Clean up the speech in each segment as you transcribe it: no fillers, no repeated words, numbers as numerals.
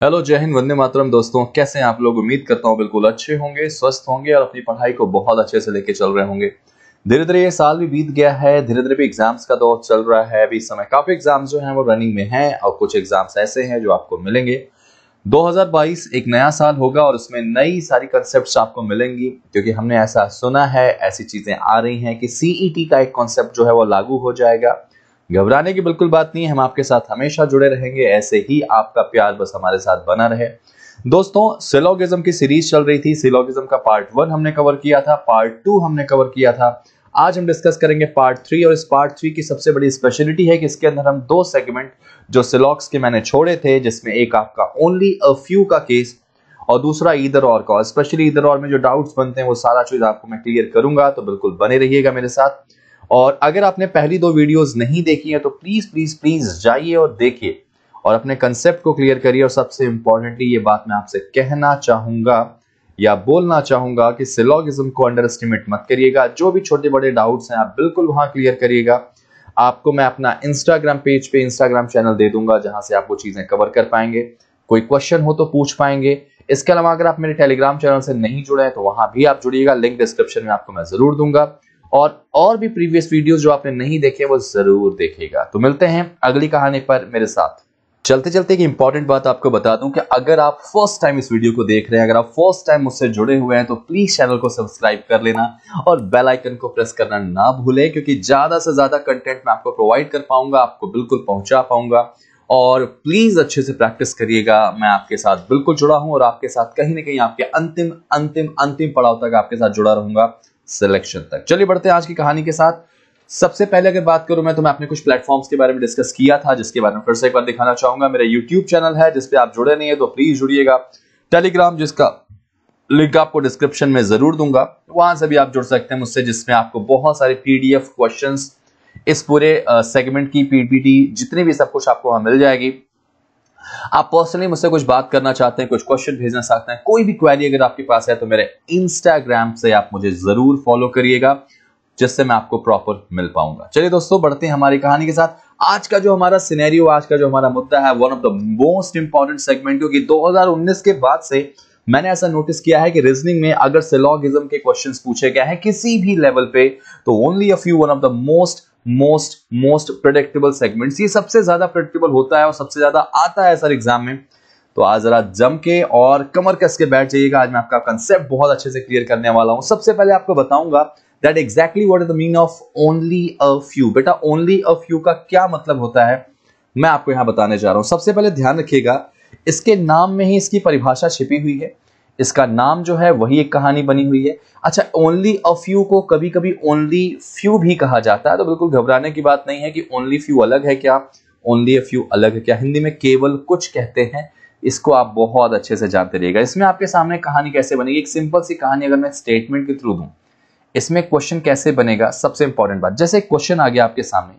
Hello, जय हिंद, वंदे मातरम। दोस्तों, कैसे हैं आप लोग? उम्मीद करता हूं बिल्कुल अच्छे होंगे, स्वस्थ होंगे और अपनी पढ़ाई को बहुत अच्छे से लेके चल रहे होंगे। धीरे धीरे ये साल भी बीत गया है, धीरे धीरे भी एग्जाम्स का दौर चल रहा है। अभी इस समय काफी एग्जाम्स जो हैं वो रनिंग में हैं और कुछ एग्जाम्स ऐसे हैं जो आपको मिलेंगे। 2022 एक नया साल होगा और उसमें नई सारी कंसेप्ट आपको मिलेंगी, क्योंकि हमने ऐसा सुना है, ऐसी चीजें आ रही हैं कि सीईटी का एक कॉन्सेप्ट जो है वो लागू हो जाएगा। घबराने की बिल्कुल बात नहीं है, हम आपके साथ हमेशा जुड़े रहेंगे। ऐसे ही आपका प्यार बस हमारे साथ बना रहे। दोस्तों, सिलोगिज्म की सीरीज चल रही थी। सिलोगिज्म का पार्ट 1 हमने कवर किया था, पार्ट 2 हमने कवर किया था। आज हम डिस्कस करेंगे पार्ट 3 और इस पार्ट 3 की सबसे बड़ी स्पेशलिटी है कि इसके अंदर हम 2 सेगमेंट जो सिलॉग्स के मैंने छोड़े थे, जिसमें एक आपका ओनली अ फ्यू का केस और दूसरा ईदर और का। स्पेशली ईदर और में जो डाउट्स बनते हैं वो सारा चीज आपको मैं क्लियर करूंगा, तो बिल्कुल बने रहिएगा मेरे साथ। और अगर आपने पहली 2 वीडियोस नहीं देखी है तो प्लीज प्लीज प्लीज जाइए और देखिए और अपने कंसेप्ट को क्लियर करिए। और सबसे इंपॉर्टेंटली ये बात मैं आपसे कहना चाहूंगा या बोलना चाहूंगा कि सिलोगिज्म को अंडर एस्टिमेट मत करिएगा। जो भी छोटे बड़े डाउट्स हैं आप बिल्कुल वहां क्लियर करिएगा। आपको मैं अपना इंस्टाग्राम पेज पे इंस्टाग्राम चैनल दे दूंगा, जहां से आप वो चीजें कवर कर पाएंगे। कोई क्वेश्चन हो तो पूछ पाएंगे। इसके अलावा अगर आप मेरे टेलीग्राम चैनल से नहीं जुड़े हैं तो वहां भी आप जुड़िएगा, लिंक डिस्क्रिप्शन में आपको मैं जरूर दूंगा। और भी प्रीवियस वीडियोस जो आपने नहीं देखे वो जरूर देखिएगा। तो मिलते हैं अगली कहानी पर मेरे साथ। चलते चलते एक इंपॉर्टेंट बात आपको बता दूं कि अगर आप फर्स्ट टाइम इस वीडियो को देख रहे हैं, अगर आप फर्स्ट टाइम मुझसे जुड़े हुए हैं, तो प्लीज चैनल को सब्सक्राइब कर लेना और बेल आइकन को प्रेस करना ना भूलें, क्योंकि ज्यादा से ज्यादा कंटेंट मैं आपको प्रोवाइड कर पाऊंगा, आपको बिल्कुल पहुंचा पाऊंगा। और प्लीज अच्छे से प्रैक्टिस करिएगा। मैं आपके साथ बिल्कुल जुड़ा हूं और आपके साथ कहीं ना कहीं आपके अंतिम अंतिम अंतिम पड़ाव तक आपके साथ जुड़ा रहूंगा, सिलेक्शन तक। चलिए बढ़ते हैं आज की कहानी के साथ। सबसे पहले अगर बात करूं मैं, तो मैं अपने कुछ प्लेटफॉर्म्स के बारे में डिस्कस किया था, जिसके बारे में फिर से एक बार दिखाना चाहूंगा। मेरा यूट्यूब चैनल है, जिसपे आप जुड़े नहीं है तो प्लीज जुड़िएगा। टेलीग्राम, जिसका लिंक आपको डिस्क्रिप्शन में जरूर दूंगा, वहां से भी आप जुड़ सकते हैं मुझसे, जिसमें आपको बहुत सारे पीडीएफ क्वेश्चंस, इस पूरे सेगमेंट की पीपीटी, जितनी भी सब कुछ आपको वहां मिल जाएगी। आप पर्सनली मुझसे कुछ बात करना चाहते हैं, कुछ क्वेश्चन भेजना चाहते हैं, कोई भी क्वेरी अगर आपके पास है, तो मेरे इंस्टाग्राम से आप मुझे जरूर फॉलो करिएगा, जिससे मैं आपको प्रॉपर मिल पाऊंगा। चलिए दोस्तों, बढ़ते हैं हमारी कहानी के साथ। आज का जो हमारा सिनेरियो, आज का जो हमारा मुद्दा है, one of the most important segment, क्योंकि 2019 के बाद से मैंने ऐसा नोटिस किया है कि रीजनिंग में अगर सिलोगिज्म के क्वेश्चंस पूछे गए हैं किसी भी लेवल पे, तो only a few, one of the most predictable segments, ये सबसे ज्यादा प्रेडिक्टेबल होता है और सबसे ज्यादा आता है सर एग्जाम में। तो आज जरा जम के और कमर कस के बैठ जाइएगा। आज मैं आपका कंसेप्ट बहुत अच्छे से क्लियर करने वाला हूं। सबसे पहले आपको बताऊंगा that exactly what is the meaning of only a few. बेटा, ओनली अ फ्यू का क्या मतलब होता है, मैं आपको यहां बताने जा रहा हूं। सबसे पहले ध्यान रखिएगा, इसके नाम में ही इसकी परिभाषा छिपी हुई है। इसका नाम जो है वही एक कहानी बनी हुई है। अच्छा, ओनली अ फ्यू को कभी कभी ओनली फ्यू भी कहा जाता है, तो बिल्कुल घबराने की बात नहीं है कि ओनली फ्यू अलग है क्या, ओनली अ फ्यू अलग है क्या। हिंदी में केवल कुछ कहते हैं, इसको आप बहुत अच्छे से जानते रहिएगा। इसमें आपके सामने कहानी कैसे बनेगी, एक सिंपल सी कहानी अगर मैं स्टेटमेंट के थ्रू दूं, इसमें क्वेश्चन कैसे बनेगा। सबसे इंपॉर्टेंट बात, जैसे क्वेश्चन आ गया आपके सामने,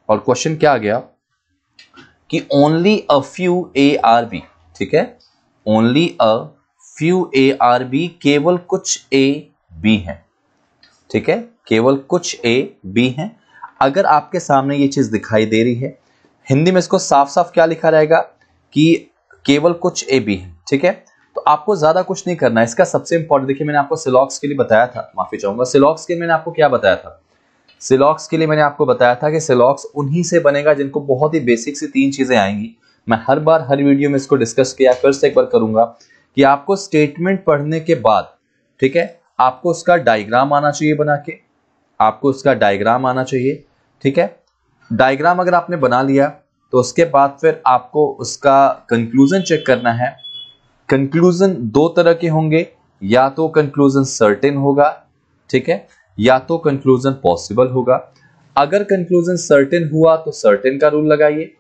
और क्वेश्चन क्या आ गया कि only a few A are B, ठीक है, only a few A are B, केवल कुछ ए बी हैं, ठीक है, केवल कुछ ए बी हैं। अगर आपके सामने ये चीज दिखाई दे रही है, हिंदी में इसको साफ साफ क्या लिखा रहेगा कि केवल कुछ ए बी हैं, ठीक है। तो आपको ज्यादा कुछ नहीं करना है। इसका सबसे इंपॉर्टेंट, देखिए मैंने आपको सिलॉग्स के लिए बताया था, माफी चाहूंगा, सिलॉग्स के लिए मैंने आपको क्या बताया था, सिलॉग्स के लिए मैंने आपको बताया था कि सिलॉग्स उन्हीं से बनेगा जिनको बहुत ही बेसिक सी 3 चीजें आएंगी। मैं हर बार हर वीडियो में इसको डिस्कस किया, फिर से एक बार करूंगा कि आपको स्टेटमेंट पढ़ने के बाद, ठीक है, आपको उसका डायग्राम आना चाहिए बना के, आपको उसका डायग्राम आना चाहिए, ठीक है। डायग्राम अगर आपने बना लिया तो उसके बाद फिर आपको उसका कंक्लूजन चेक करना है। कंक्लूजन 2 तरह के होंगे, या तो कंक्लूजन सर्टेन होगा, ठीक है, या तो कंक्लूजन पॉसिबल होगा। अगर कंक्लूजन सर्टेन हुआ तो सर्टेन का रूल लगाइए,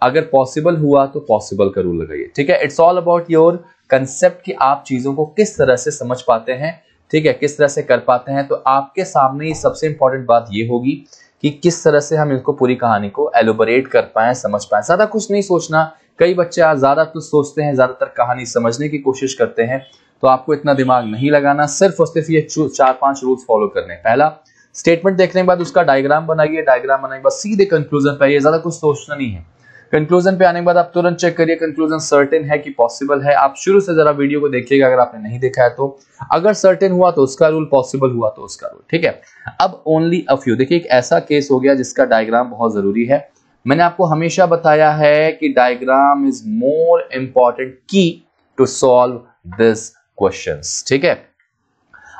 अगर पॉसिबल हुआ तो पॉसिबल का रूल लगाइए, ठीक है। It's all about your concept कि आप चीजों को किस तरह से समझ पाते हैं, ठीक है, किस तरह से कर पाते हैं। तो आपके सामने सबसे इंपॉर्टेंट बात ये होगी कि किस तरह से हम इसको पूरी कहानी को एलोबरेट कर पाए, समझ पाए। ज्यादा कुछ नहीं सोचना। कई बच्चे आज ज्यादा कुछ सोचते हैं, ज्यादातर कहानी समझने की कोशिश करते हैं, तो आपको इतना दिमाग नहीं लगाना। सिर्फ और सिर्फ ये 4-5 रूल्स फॉलो करने। पहला, स्टेटमेंट देखने के बाद उसका डायग्राम बनाइए, डायग्राम बनाने के बाद सीधे कंक्लूजन पे आइए, ज्यादा कुछ सोचना नहीं है। कंक्लूजन पे आने के बाद आप तुरंत चेक करिए कंक्लूजन सर्टेन है कि पॉसिबल है। आप शुरू से जरा वीडियो को देखिएगा अगर आपने नहीं देखा है तो। अगर सर्टेन हुआ तो उसका रूल, पॉसिबल हुआ तो उसका रूल, ठीक है। अब ओनली अ फ्यू, देखिए एक ऐसा केस हो गया जिसका डायग्राम बहुत जरूरी है। मैंने आपको हमेशा बताया है कि डायग्राम इज मोर इंपॉर्टेंट की टू सॉल्व दिस क्वेश्चंस, ठीक है।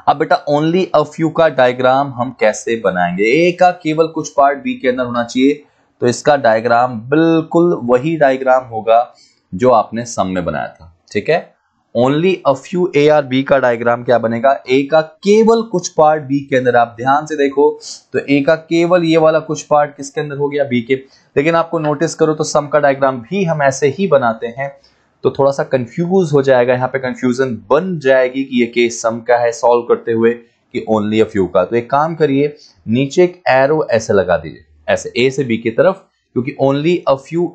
अब बेटा ओनली अ फ्यू का डायग्राम हम कैसे बनाएंगे? ए का केवल कुछ पार्ट बी के अंदर होना चाहिए, तो इसका डायग्राम बिल्कुल वही डायग्राम होगा जो आपने सम में बनाया था, ठीक है। Only a few A are B का डायग्राम क्या बनेगा? ए का केवल कुछ पार्ट बी के अंदर। आप ध्यान से देखो तो ए का केवल ये वाला कुछ पार्ट किसके अंदर हो गया? बी के। लेकिन आपको नोटिस करो तो सम का डायग्राम भी हम ऐसे ही बनाते हैं, तो थोड़ा सा कंफ्यूज हो जाएगा, यहाँ पे कंफ्यूजन बन जाएगी कि ये केस सम का है सॉल्व करते हुए कि ओनली अ फ्यू का। तो एक काम करिए, नीचे एक एरो ऐसे लगा दीजिए, ऐसे ए से बी की तरफ, क्योंकि ओनली अ फ्यू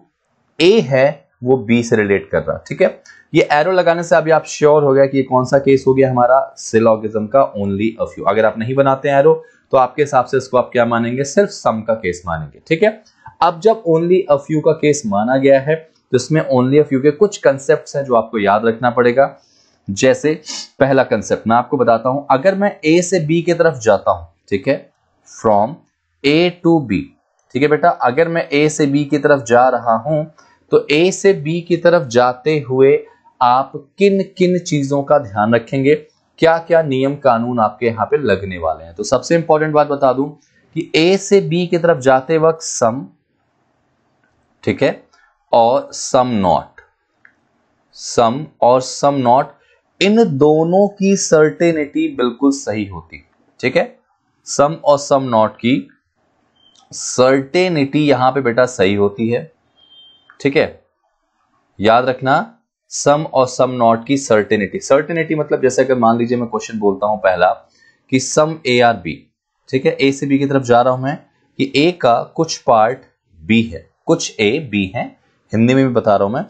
ए है वो बी से रिलेट कर रहा, ठीक है। ये एरो लगाने से अभी आप श्योर हो गया कि ये कौन सा केस हो गया हमारा? सिलोगिज्म का ओनली अ फ्यू। अगर आप नहीं बनाते हैं एरो तो आपके हिसाब से इसको आप क्या मानेंगे? सिर्फ सम का केस मानेंगे, ठीक है। अब जब ओनली अ फ्यू का केस माना गया है तो इसमें ओनली अ फ्यू के कुछ कंसेप्ट्स हैं जो आपको याद रखना पड़ेगा। जैसे पहला कंसेप्ट मैं आपको बताता हूं, अगर मैं ए से बी की तरफ जाता हूं, ठीक है, फ्रॉम ए टू बी, ठीक है बेटा, अगर मैं ए से बी की तरफ जा रहा हूं तो ए से बी की तरफ जाते हुए आप किन किन चीजों का ध्यान रखेंगे, क्या क्या नियम कानून आपके यहां पे लगने वाले हैं। तो सबसे इंपॉर्टेंट बात बता दूं कि ए से बी की तरफ जाते वक्त सम, ठीक है, और सम नॉट, सम और सम नॉट, इन दोनों की सर्टेनिटी बिल्कुल सही होती, ठीक है। सम और सम नॉट की सर्टेनिटी यहां पे बेटा सही होती है, ठीक है। याद रखना, सम और सम नॉट की सर्टेनिटी। सर्टेनिटी मतलब जैसे अगर मान लीजिए मैं क्वेश्चन बोलता हूं पहला कि सम ए आर बी, ठीक है, ए से बी की तरफ जा रहा हूं मैं कि ए का कुछ पार्ट बी है, कुछ ए बी है, हिंदी में भी बता रहा हूं मैं।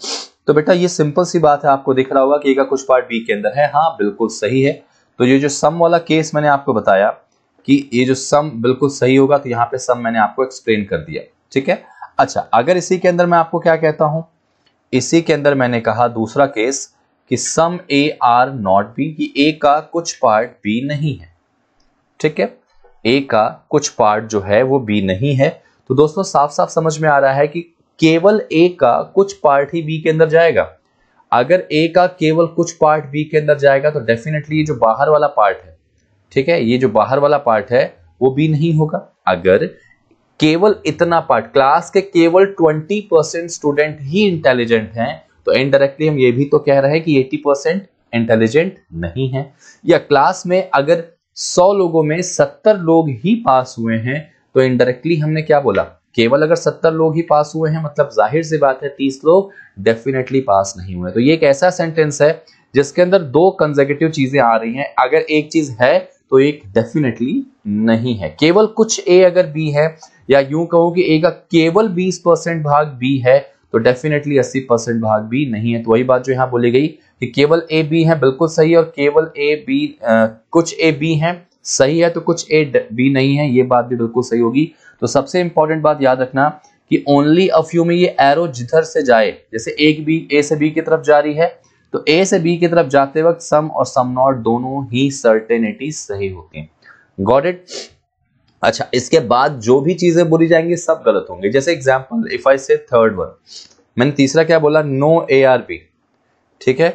तो बेटा ये सिंपल सी बात है, आपको दिख रहा होगा कि ए का कुछ पार्ट बी के अंदर है, हाँ बिल्कुल सही है। तो ये जो सम वाला केस मैंने आपको बताया कि ये जो सम बिल्कुल सही होगा, तो यहां पे सम मैंने आपको एक्सप्लेन कर दिया, ठीक है। अच्छा, अगर इसी के अंदर मैं आपको क्या कहता हूं, इसी के अंदर मैंने कहा दूसरा केस कि some A are not be, कि ए का कुछ पार्ट बी नहीं है, ठीक है, ए का कुछ पार्ट जो है वो बी नहीं है। तो दोस्तों साफ साफ समझ में आ रहा है कि केवल ए का कुछ पार्ट ही बी के अंदर जाएगा। अगर ए का केवल कुछ पार्ट बी के अंदर जाएगा तो डेफिनेटली ये जो बाहर वाला पार्ट है, ठीक है, ये जो बाहर वाला पार्ट है वो बी नहीं होगा। अगर केवल इतना पार्ट, क्लास के केवल 20% स्टूडेंट ही इंटेलिजेंट हैं, तो इनडायरेक्टली हम ये भी तो कह रहे हैं कि 80% इंटेलिजेंट नहीं है। या क्लास में अगर 100 लोगों में 70 लोग ही पास हुए हैं, तो इनडायरेक्टली हमने क्या बोला? केवल अगर 70 लोग ही पास हुए हैं, मतलब जाहिर सी बात है 30 लोग डेफिनेटली पास नहीं हुए। तो ये एक ऐसा सेंटेंस है जिसके अंदर दो कंसेक्यूटिव चीजें आ रही हैं। अगर एक चीज है तो एक डेफिनेटली नहीं है। केवल कुछ ए अगर बी है, या यूं कहो कि ए का केवल 20% भाग बी है, तो डेफिनेटली 80% भाग बी नहीं है। तो वही बात जो यहां बोली गई कि केवल ए बी है, बिल्कुल सही है, और केवल ए बी कुछ ए बी है सही है, तो कुछ ए बी नहीं है, ये बात भी बिल्कुल सही होगी। तो सबसे इंपॉर्टेंट बात याद रखना कि ओनली अ फ्यू में ये एरो जिधर से जाए, जैसे एक बी ए से बी की तरफ जा रही है, तो ए से बी की तरफ जाते वक्त सम और सम नॉट दोनों ही सर्टेनिटी सही होती हैं। Got it? अच्छा, इसके बाद जो भी चीजें बोली जाएंगी सब गलत होंगे। जैसे एग्जांपल इफ आई से थर्ड वन, मैंने तीसरा क्या बोला? नो ए आर बी, ठीक है,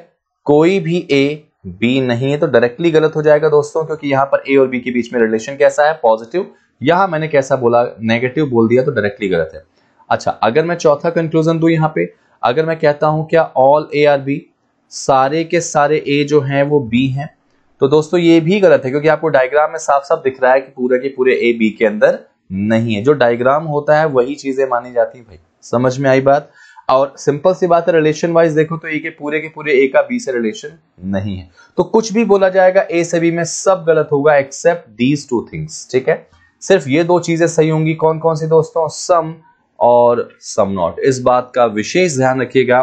कोई भी ए बी नहीं है, तो डायरेक्टली गलत हो जाएगा दोस्तों, क्योंकि यहां पर ए और बी के बीच में रिलेशन कैसा है? पॉजिटिव। यहां मैंने कैसा बोला? नेगेटिव बोल दिया, तो डायरेक्टली गलत है। अच्छा, अगर मैं चौथा कंक्लूजन दूं यहां पे, अगर मैं कहता हूं क्या ऑल ए आर बी, सारे के सारे ए जो हैं वो बी हैं, तो दोस्तों ये भी गलत है, क्योंकि आपको डायग्राम में साफ साफ दिख रहा है कि पूरे के पूरे ए बी के अंदर नहीं है। जो डायग्राम होता है वही चीजें मानी जाती है भाई, समझ में आई बात? और सिंपल सी बात है, रिलेशन वाइज देखो तो ए के पूरे ए का बी से रिलेशन नहीं है। तो कुछ भी बोला जाएगा ए से बी में सब गलत होगा एक्सेप्ट दीज टू थिंग्स, ठीक है। सिर्फ ये दो चीजें सही होंगी। कौन कौन सी दोस्तों? सम और सम नॉट। इस बात का विशेष ध्यान रखिएगा।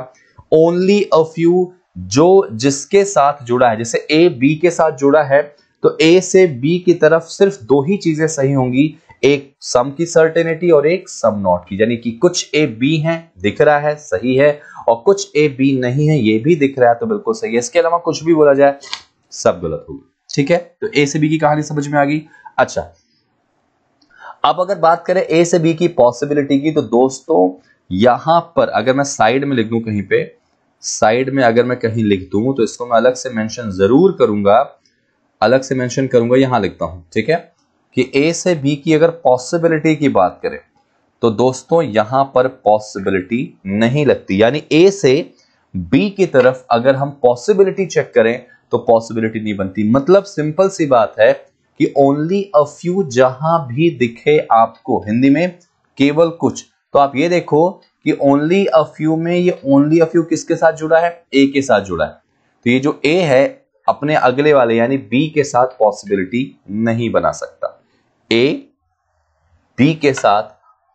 ओनली अ फ्यू जो जिसके साथ जुड़ा है, जैसे ए बी के साथ जुड़ा है, तो ए से बी की तरफ सिर्फ दो ही चीजें सही होंगी। एक सम की सर्टेनिटी और एक सम नॉट की, यानी कि कुछ ए बी है दिख रहा है सही है, और कुछ ए बी नहीं है ये भी दिख रहा है तो बिल्कुल सही है। इसके अलावा कुछ भी बोला जाए सब गलत होगा। ठीक है, तो ए से बी की कहानी समझ में आ गई। अच्छा, अब अगर बात करें ए से बी की पॉसिबिलिटी की, तो दोस्तों यहां पर अगर मैं साइड में लिख दूं, कहीं पे साइड में अगर मैं कहीं लिख दूं तो इसको मैं अलग से मेंशन जरूर करूंगा, अलग से मेंशन करूंगा, यहां लिखता हूं। ठीक है, कि ए से बी की अगर पॉसिबिलिटी की बात करें तो दोस्तों यहां पर पॉसिबिलिटी नहीं लगती, यानी ए से बी की तरफ अगर हम पॉसिबिलिटी चेक करें तो पॉसिबिलिटी नहीं बनती। मतलब सिंपल सी बात है कि ओनली अ फ्यू जहां भी दिखे आपको, हिंदी में केवल कुछ, तो आप ये देखो कि ओनली अ फ्यू में ये ओनली अ फ्यू किसके साथ जुड़ा है, ए के साथ जुड़ा है। तो ये जो ए है अपने अगले वाले यानी बी के साथ पॉसिबिलिटी नहीं बना सकता, ए बी के साथ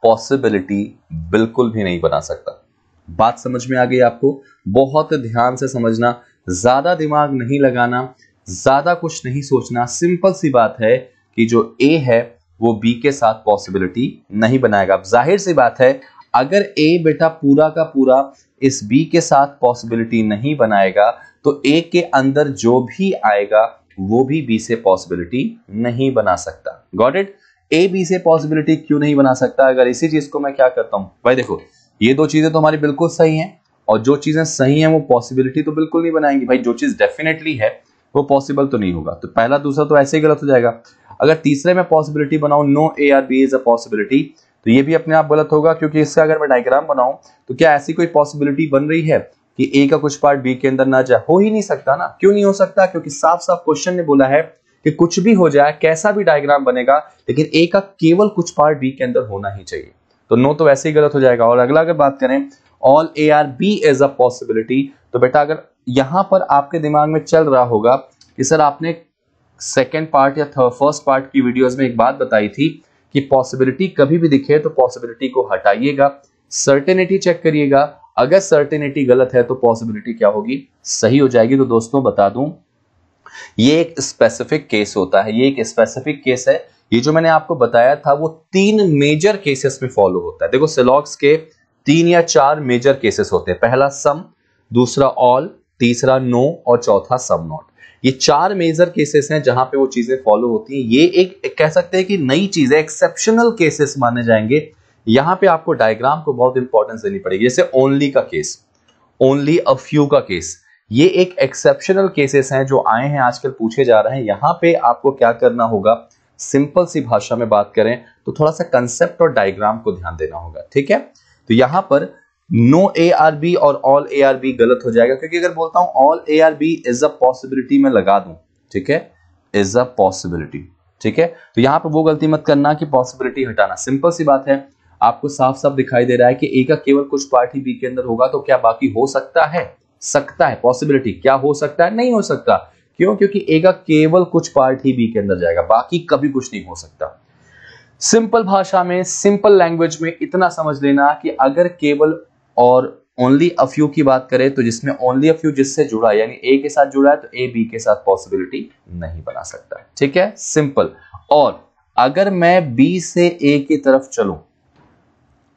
पॉसिबिलिटी बिल्कुल भी नहीं बना सकता। बात समझ में आ गई आपको? बहुत ध्यान से समझना, ज्यादा दिमाग नहीं लगाना, ज्यादा कुछ नहीं सोचना। सिंपल सी बात है कि जो ए है वो बी के साथ पॉसिबिलिटी नहीं बनाएगा। अब जाहिर सी बात है अगर ए बेटा पूरा का पूरा इस बी के साथ पॉसिबिलिटी नहीं बनाएगा तो ए के अंदर जो भी आएगा वो भी बी से पॉसिबिलिटी नहीं बना सकता। Got it? ए बी से पॉसिबिलिटी क्यों नहीं बना सकता? अगर इसी चीज को मैं क्या करता हूं भाई, देखो ये दो चीजें तो हमारी बिल्कुल सही हैं, और जो चीजें सही हैं वो पॉसिबिलिटी तो बिल्कुल नहीं बनाएंगी भाई। जो चीज डेफिनेटली है वो पॉसिबल तो नहीं होगा, तो पहला दूसरा तो ऐसे ही गलत हो जाएगा। अगर तीसरे में पॉसिबिलिटी बनाऊं, no A are B is a possibility, तो ये भी अपने आप गलत होगा, क्योंकि इसका अगर मैं डायग्राम बनाऊं तो क्या ऐसी कोई पॉसिबिलिटी बन रही है कि ए का कुछ पार्ट बी के अंदर ना जाए? हो ही नहीं सकता ना। क्यों नहीं हो सकता? क्योंकि साफ साफ क्वेश्चन ने बोला है कि कुछ भी हो जाए, कैसा भी डायग्राम बनेगा, लेकिन ए का केवल कुछ पार्ट बी के अंदर होना ही चाहिए। तो नो तो वैसे ही गलत हो जाएगा। और अगला अगर बात करें all A are B is a possibility, तो बेटा अगर यहां पर आपके दिमाग में चल रहा होगा कि सर आपने सेकेंड पार्ट या फर्स्ट पार्ट की वीडियोस में एक बात बताई थी कि पॉसिबिलिटी कभी भी दिखे तो पॉसिबिलिटी को हटाइएगा, सर्टेनिटी चेक करिएगा, अगर सर्टेनिटी गलत है तो पॉसिबिलिटी क्या होगी, सही हो जाएगी। तो दोस्तों बता दूं ये एक स्पेसिफिक केस होता है, ये एक स्पेसिफिक केस है। ये जो मैंने आपको बताया था वो 3 मेजर केसेस में फॉलो होता है। देखो सिलॉक्स के 3 या 4 मेजर केसेस होते हैं, पहला सम, दूसरा ऑल, तीसरा नो और चौथा सम नॉट। ये 4 मेजर केसेस हैं जहां पे वो चीजें फॉलो होती हैं। ये एक कह सकते हैं कि नई चीज है, एक्सेप्शनल केसेस माने जाएंगे। यहां पे आपको डायग्राम को बहुत इंपॉर्टेंस देनी पड़ेगी। जैसे ओनली का केस, ओनली अ फ्यू का केस, ये एक एक्सेप्शनल केसेस हैं जो आए हैं आजकल, पूछे जा रहे हैं। यहां पे आपको क्या करना होगा, सिंपल सी भाषा में बात करें तो थोड़ा सा कंसेप्ट और डायग्राम को ध्यान देना होगा। ठीक है, तो यहां पर नो ए आर बी और ऑल ए आर बी गलत हो जाएगा, क्योंकि अगर बोलता हूं all A are B is a possibility में लगा दूं, ठीक है, इज अ पॉसिबिलिटी, ठीक है, तो यहां पर वो गलती मत करना कि पॉसिबिलिटी हटाना। सिंपल सी बात है, आपको साफ साफ दिखाई दे रहा है कि ए का केवल कुछ पार्ट ही बी के अंदर होगा, तो क्या बाकी हो सकता है? सकता है। पॉसिबिलिटी क्या हो सकता है? नहीं हो सकता। क्यों? क्योंकि ए का केवल कुछ पार्ट ही बी के अंदर जाएगा, बाकी कभी कुछ नहीं हो सकता। सिंपल भाषा में, सिंपल लैंग्वेज में इतना समझ लेना कि अगर केवल और ओनली अ फ्यू की बात करें तो जिसमें ओनली अ फ्यू जिससे जुड़ा है, यानी ए के साथ जुड़ा है, तो ए बी के साथ पॉसिबिलिटी नहीं बना सकता। ठीक है, सिंपल। और अगर मैं बी से ए की तरफ चलूं,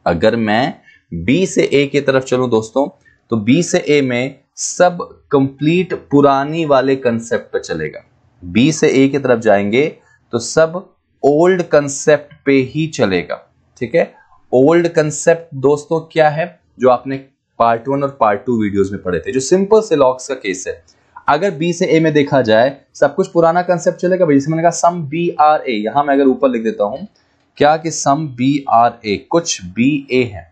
अगर मैं बी से ए की तरफ चलूं दोस्तों, तो बी से ए में सब कंप्लीट पुरानी वाले कंसेप्ट पे चलेगा। बी से ए की तरफ जाएंगे तो सब ओल्ड कंसेप्ट पे ही चलेगा। ठीक है, ओल्ड कंसेप्ट दोस्तों क्या है, जो आपने पार्ट 1 और पार्ट 2 वीडियोस में पढ़े थे, जो सिंपल सिलॉक्स का केस है। अगर बी से ए में देखा जाए सब कुछ पुराना कंसेप्ट चलेगा भाई। जैसे मैंने कहा सम बी आर ए, यहां मैं अगर ऊपर लिख देता हूं क्या कि सम बी आर ए, कुछ बी ए है,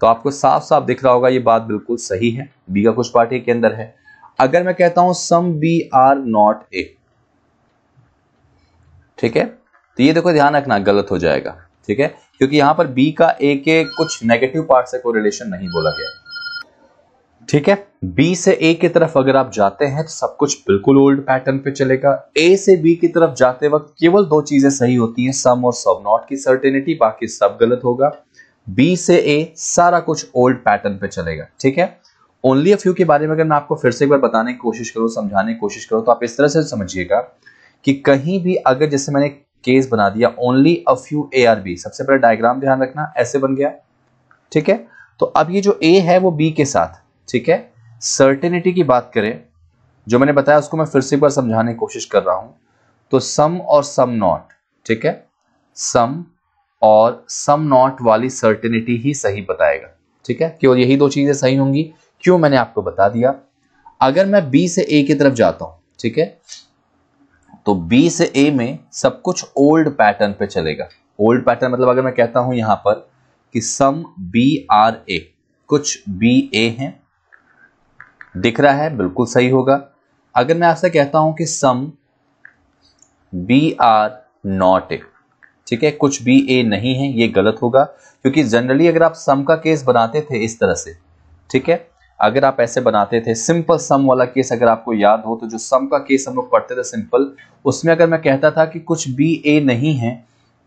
तो आपको साफ साफ दिख रहा होगा ये बात बिल्कुल सही है, बी का कुछ पार्ट ए के अंदर है। अगर मैं कहता हूं some B are not A, ठीक है, तो ये देखो ध्यान रखना गलत हो जाएगा। ठीक है, क्योंकि यहां पर बी का ए के कुछ नेगेटिव पार्ट से कोरिलेशन नहीं बोला गया। ठीक है, बी से ए की तरफ अगर आप जाते हैं तो सब कुछ बिल्कुल ओल्ड पैटर्न पे चलेगा। ए से बी की तरफ जाते वक्त केवल 2 चीजें सही होती हैं, सम और सब नॉट की सर्टेनिटी, बाकी सब गलत होगा। बी से ए सारा कुछ ओल्ड पैटर्न पे चलेगा। ठीक है, ओनली अ फ्यू के बारे में अगर मैं आपको फिर से एक बार बताने की कोशिश करूं, समझाने की कोशिश करूं, तो आप इस तरह से समझिएगा कि कहीं भी अगर, जैसे मैंने केस बना दिया only a few A are B. सबसे पहले डायग्राम ध्यान रखना, ऐसे बन गया, ठीक है। तो अब ये जो ए है वो बी के साथ, ठीक है, सर्टेनिटी की बात करें, जो मैंने बताया उसको मैं फिर से एक बार समझाने की कोशिश कर रहा हूं। तो सम और सम नॉट, ठीक है, सम और सम नॉट वाली सर्टेनिटी ही सही बताएगा, ठीक है, केवल यही दो चीजें सही होंगी। क्यों, मैंने आपको बता दिया। अगर मैं बी से ए की तरफ जाता हूं, ठीक है, तो बी से ए में सब कुछ ओल्ड पैटर्न पे चलेगा। ओल्ड पैटर्न मतलब अगर मैं कहता हूं यहां पर कि सम बी आर ए, कुछ बी ए हैं, दिख रहा है, बिल्कुल सही होगा। अगर मैं आपसे कहता हूं कि some B are not A, ठीक है, कुछ बी ए नहीं है, ये गलत होगा, क्योंकि जनरली अगर आप सम का केस बनाते थे इस तरह से, ठीक है, अगर आप ऐसे बनाते थे सिंपल सम वाला केस, अगर आपको याद हो तो जो सम का केस हम लोग पढ़ते थे सिंपल, उसमें अगर मैं कहता था कि कुछ बी ए नहीं है,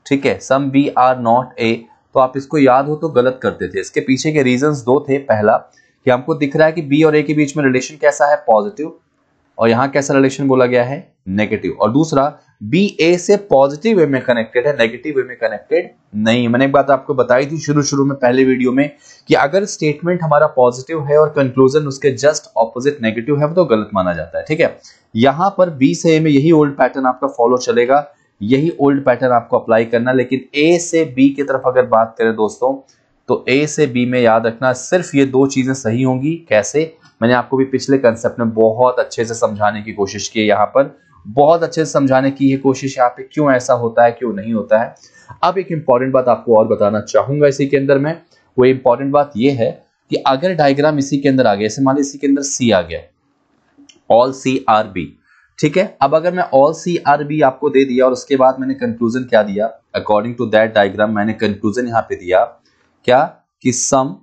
ठीक है, some B are not A, तो आप इसको याद हो तो गलत करते थे। इसके पीछे के रीजंस दो थे। पहला कि हमको दिख रहा है कि बी और ए के बीच में रिलेशन कैसा है, पॉजिटिव, और यहां कैसा रिलेशन बोला गया है, नेगेटिव। और दूसरा, बी ए से पॉजिटिव वे में कनेक्टेड है, नेगेटिव वे में कनेक्टेड नहीं। मैंने एक बात आपको बताई थी शुरू में पहले वीडियो में कि अगर स्टेटमेंट हमारा पॉजिटिव है और कंक्लूजन उसके जस्ट ऑपोजिट नेगेटिव है तो गलत माना जाता है, ठीक है। यहां पर बी से ए में यही ओल्ड पैटर्न आपका फॉलो चलेगा, यही ओल्ड पैटर्न आपको अप्लाई करना। लेकिन ए से बी की तरफ अगर बात करें दोस्तों, तो ए से बी में याद रखना सिर्फ ये दो चीजें सही होंगी। कैसे, मैंने आपको भी पिछले कंसेप्ट में बहुत अच्छे से समझाने की कोशिश की है, यहाँ पर बहुत अच्छे से समझाने की है कोशिश यहाँ पे, क्यों ऐसा होता है, क्यों नहीं होता है। अब एक इंपॉर्टेंट बात आपको और बताना चाहूंगा इसी के अंदर में, वो इंपॉर्टेंट बात ये है कि अगर डायग्राम इसी के अंदर आ गया, जैसे मान लीजिए इसी के अंदर सी आ गया, ऑल सी आर बी, ठीक है। अब अगर मैं ऑल सी आर बी आपको दे दिया और उसके बाद मैंने कंक्लूजन क्या दिया, अकॉर्डिंग टू दैट डायग्राम मैंने कंक्लूजन यहां पे दिया क्या, कि सम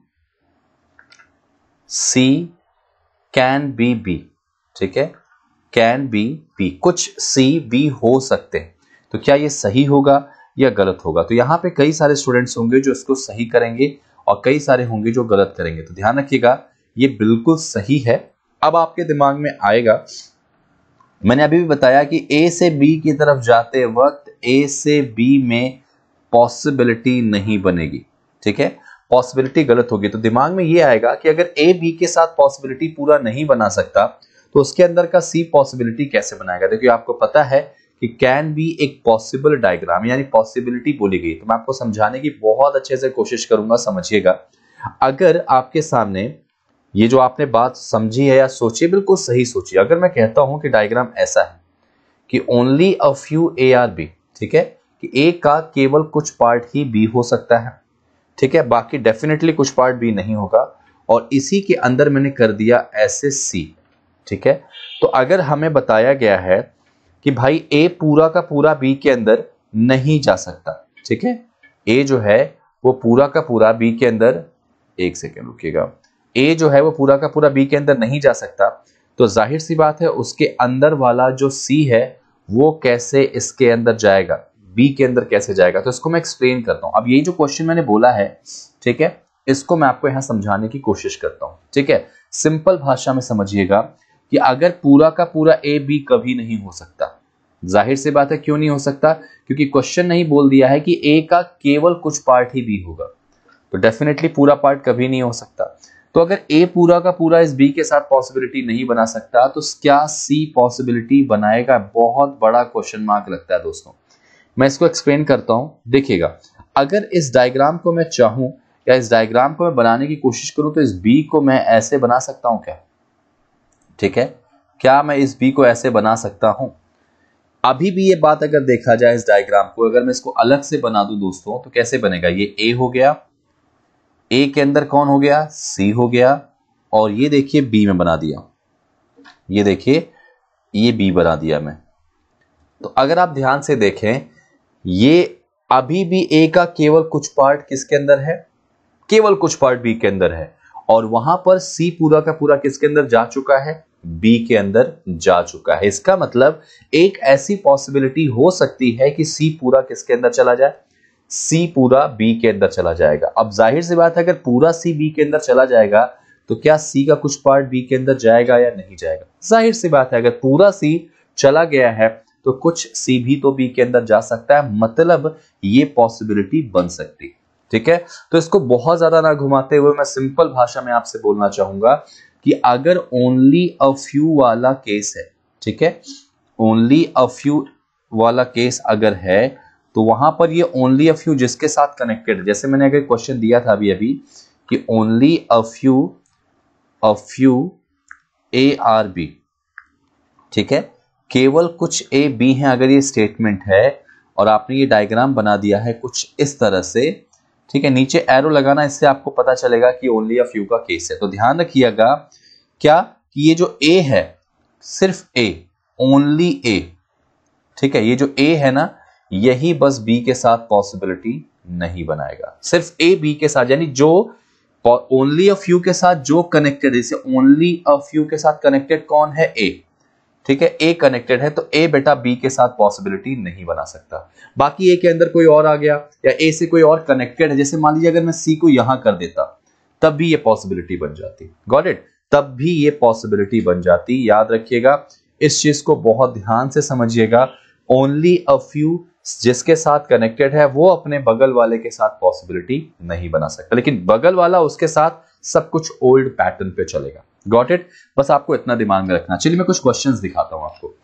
सी कैन बी बी, ठीक है, कैन बी बी, कुछ सी बी हो सकते हैं। तो क्या ये सही होगा या गलत होगा? तो यहां पे कई सारे स्टूडेंट्स होंगे जो इसको सही करेंगे और कई सारे होंगे जो गलत करेंगे। तो ध्यान रखिएगा, ये बिल्कुल सही है। अब आपके दिमाग में आएगा, मैंने अभी भी बताया कि ए से बी की तरफ जाते वक्त ए से बी में पॉसिबिलिटी नहीं बनेगी, ठीक है, पॉसिबिलिटी गलत होगी। तो दिमाग में ये आएगा कि अगर ए बी के साथ पॉसिबिलिटी पूरा नहीं बना सकता तो उसके अंदर का सी पॉसिबिलिटी कैसे बनाएगा? देखिए आपको पता है कि कैन बी एक पॉसिबल डायग्राम यानी पॉसिबिलिटी बोली गई। तो मैं आपको समझाने की बहुत अच्छे से कोशिश करूंगा, समझिएगा। अगर आपके सामने ये जो आपने बात समझी है या सोची, बिल्कुल सही सोची। अगर मैं कहता हूं कि डायग्राम ऐसा है कि only a few A are B, ठीक है, कि ए का केवल कुछ पार्ट ही बी हो सकता है, ठीक है, बाकी डेफिनेटली कुछ पार्ट बी नहीं होगा, और इसी के अंदर मैंने कर दिया ऐसे सी, ठीक है। तो अगर हमें बताया गया है कि भाई ए पूरा का पूरा बी के अंदर नहीं जा सकता, ठीक है, ए जो है वो पूरा का पूरा बी के अंदर, एक सेकेंड रुकिएगा, ए जो है वो पूरा का पूरा बी के अंदर नहीं जा सकता, तो जाहिर सी बात है उसके अंदर वाला जो सी है वो कैसे इसके अंदर जाएगा, बी के अंदर कैसे जाएगा? तो इसको मैं एक्सप्लेन करता हूं। अब यही जो क्वेश्चन मैंने बोला है, ठीक है, इसको मैं आपको यहां समझाने की कोशिश करता हूं, ठीक है। सिंपल भाषा में समझिएगा कि अगर पूरा का पूरा ए बी कभी नहीं हो सकता, जाहिर सी बात है क्यों नहीं हो सकता, क्योंकि क्वेश्चन नहीं बोल दिया है कि ए का केवल कुछ पार्ट ही बी होगा, तो डेफिनेटली पूरा पार्ट कभी नहीं हो सकता। तो अगर ए पूरा का पूरा इस बी के साथ पॉसिबिलिटी नहीं बना सकता तो क्या सी पॉसिबिलिटी बनाएगा? बहुत बड़ा क्वेश्चन मार्क लगता है दोस्तों। मैं इसको एक्सप्लेन करता हूं, देखिएगा। अगर इस डायग्राम को मैं चाहूं या इस डायग्राम को मैं बनाने की कोशिश करूं तो इस बी को मैं ऐसे बना सकता हूं क्या? ठीक है, क्या मैं इस बी को ऐसे बना सकता हूं? अभी भी ये बात अगर देखा जाए इस डायग्राम को, अगर मैं इसको अलग से बना दूं दोस्तों तो कैसे बनेगा? ये ए हो गया, ए के अंदर कौन हो गया? सी हो गया, और ये देखिए बी में बना दिया, ये देखिए ये बी बना दिया मैं। तो अगर आप ध्यान से देखें, ये अभी भी ए का केवल कुछ पार्ट किसके अंदर है? केवल कुछ पार्ट बी के अंदर है, और वहां पर सी पूरा का पूरा किसके अंदर जा चुका है? बी के अंदर जा चुका है। इसका मतलब एक ऐसी पॉसिबिलिटी हो सकती है कि सी पूरा किसके अंदर चला जाए? सी पूरा बी के अंदर चला जाएगा। अब जाहिर सी बात है अगर पूरा सी बी के अंदर चला जाएगा तो क्या सी का कुछ पार्ट बी के अंदर जाएगा या नहीं जाएगा? जाहिर सी बात है अगर पूरा सी चला गया है तो कुछ सी भी तो बी के अंदर जा सकता है, मतलब ये पॉसिबिलिटी बन सकती। ठीक है, तो इसको बहुत ज्यादा ना घुमाते हुए मैं सिंपल भाषा में आपसे बोलना चाहूंगा कि अगर ओनली अ फ्यू वाला केस है, ठीक है, ओनली अ फ्यू वाला केस अगर है तो वहां पर ये ओनली अ फ्यू जिसके साथ कनेक्टेड है, जैसे मैंने अगर क्वेश्चन दिया था अभी अभी कि only a few A are B, ठीक है, केवल कुछ ए बी हैं, अगर ये स्टेटमेंट है और आपने ये डायग्राम बना दिया है कुछ इस तरह से, ठीक है, नीचे एरो लगाना, इससे आपको पता चलेगा कि ओनली अ फ्यू का केस है। तो ध्यान रखिएगा क्या कि ये जो ए है सिर्फ ए, ओनली ए, ठीक है, ये जो ए है ना यही बस बी के साथ पॉसिबिलिटी नहीं बनाएगा, सिर्फ ए बी के साथ, यानी जो ओनली अ फ्यू के साथ जो कनेक्टेड है, जैसे ओनली अ फ्यू के साथ कनेक्टेड कौन है, ए, ठीक है, ए कनेक्टेड है तो ए बेटा बी के साथ पॉसिबिलिटी नहीं बना सकता। बाकी ए के अंदर कोई और आ गया या ए से कोई और कनेक्टेड है, जैसे मान लीजिए अगर मैं सी को यहां कर देता तब भी ये पॉसिबिलिटी बन जाती, गॉट इट, तब भी ये पॉसिबिलिटी बन जाती। याद रखिएगा, इस चीज को बहुत ध्यान से समझिएगा, ओनली अ फ्यू जिसके साथ कनेक्टेड है वो अपने बगल वाले के साथ पॉसिबिलिटी नहीं बना सकता, लेकिन बगल वाला उसके साथ सब कुछ ओल्ड पैटर्न पे चलेगा। गॉट इट, बस आपको इतना दिमाग में रखना। चलिए मैं कुछ क्वेश्चंस दिखाता हूं आपको,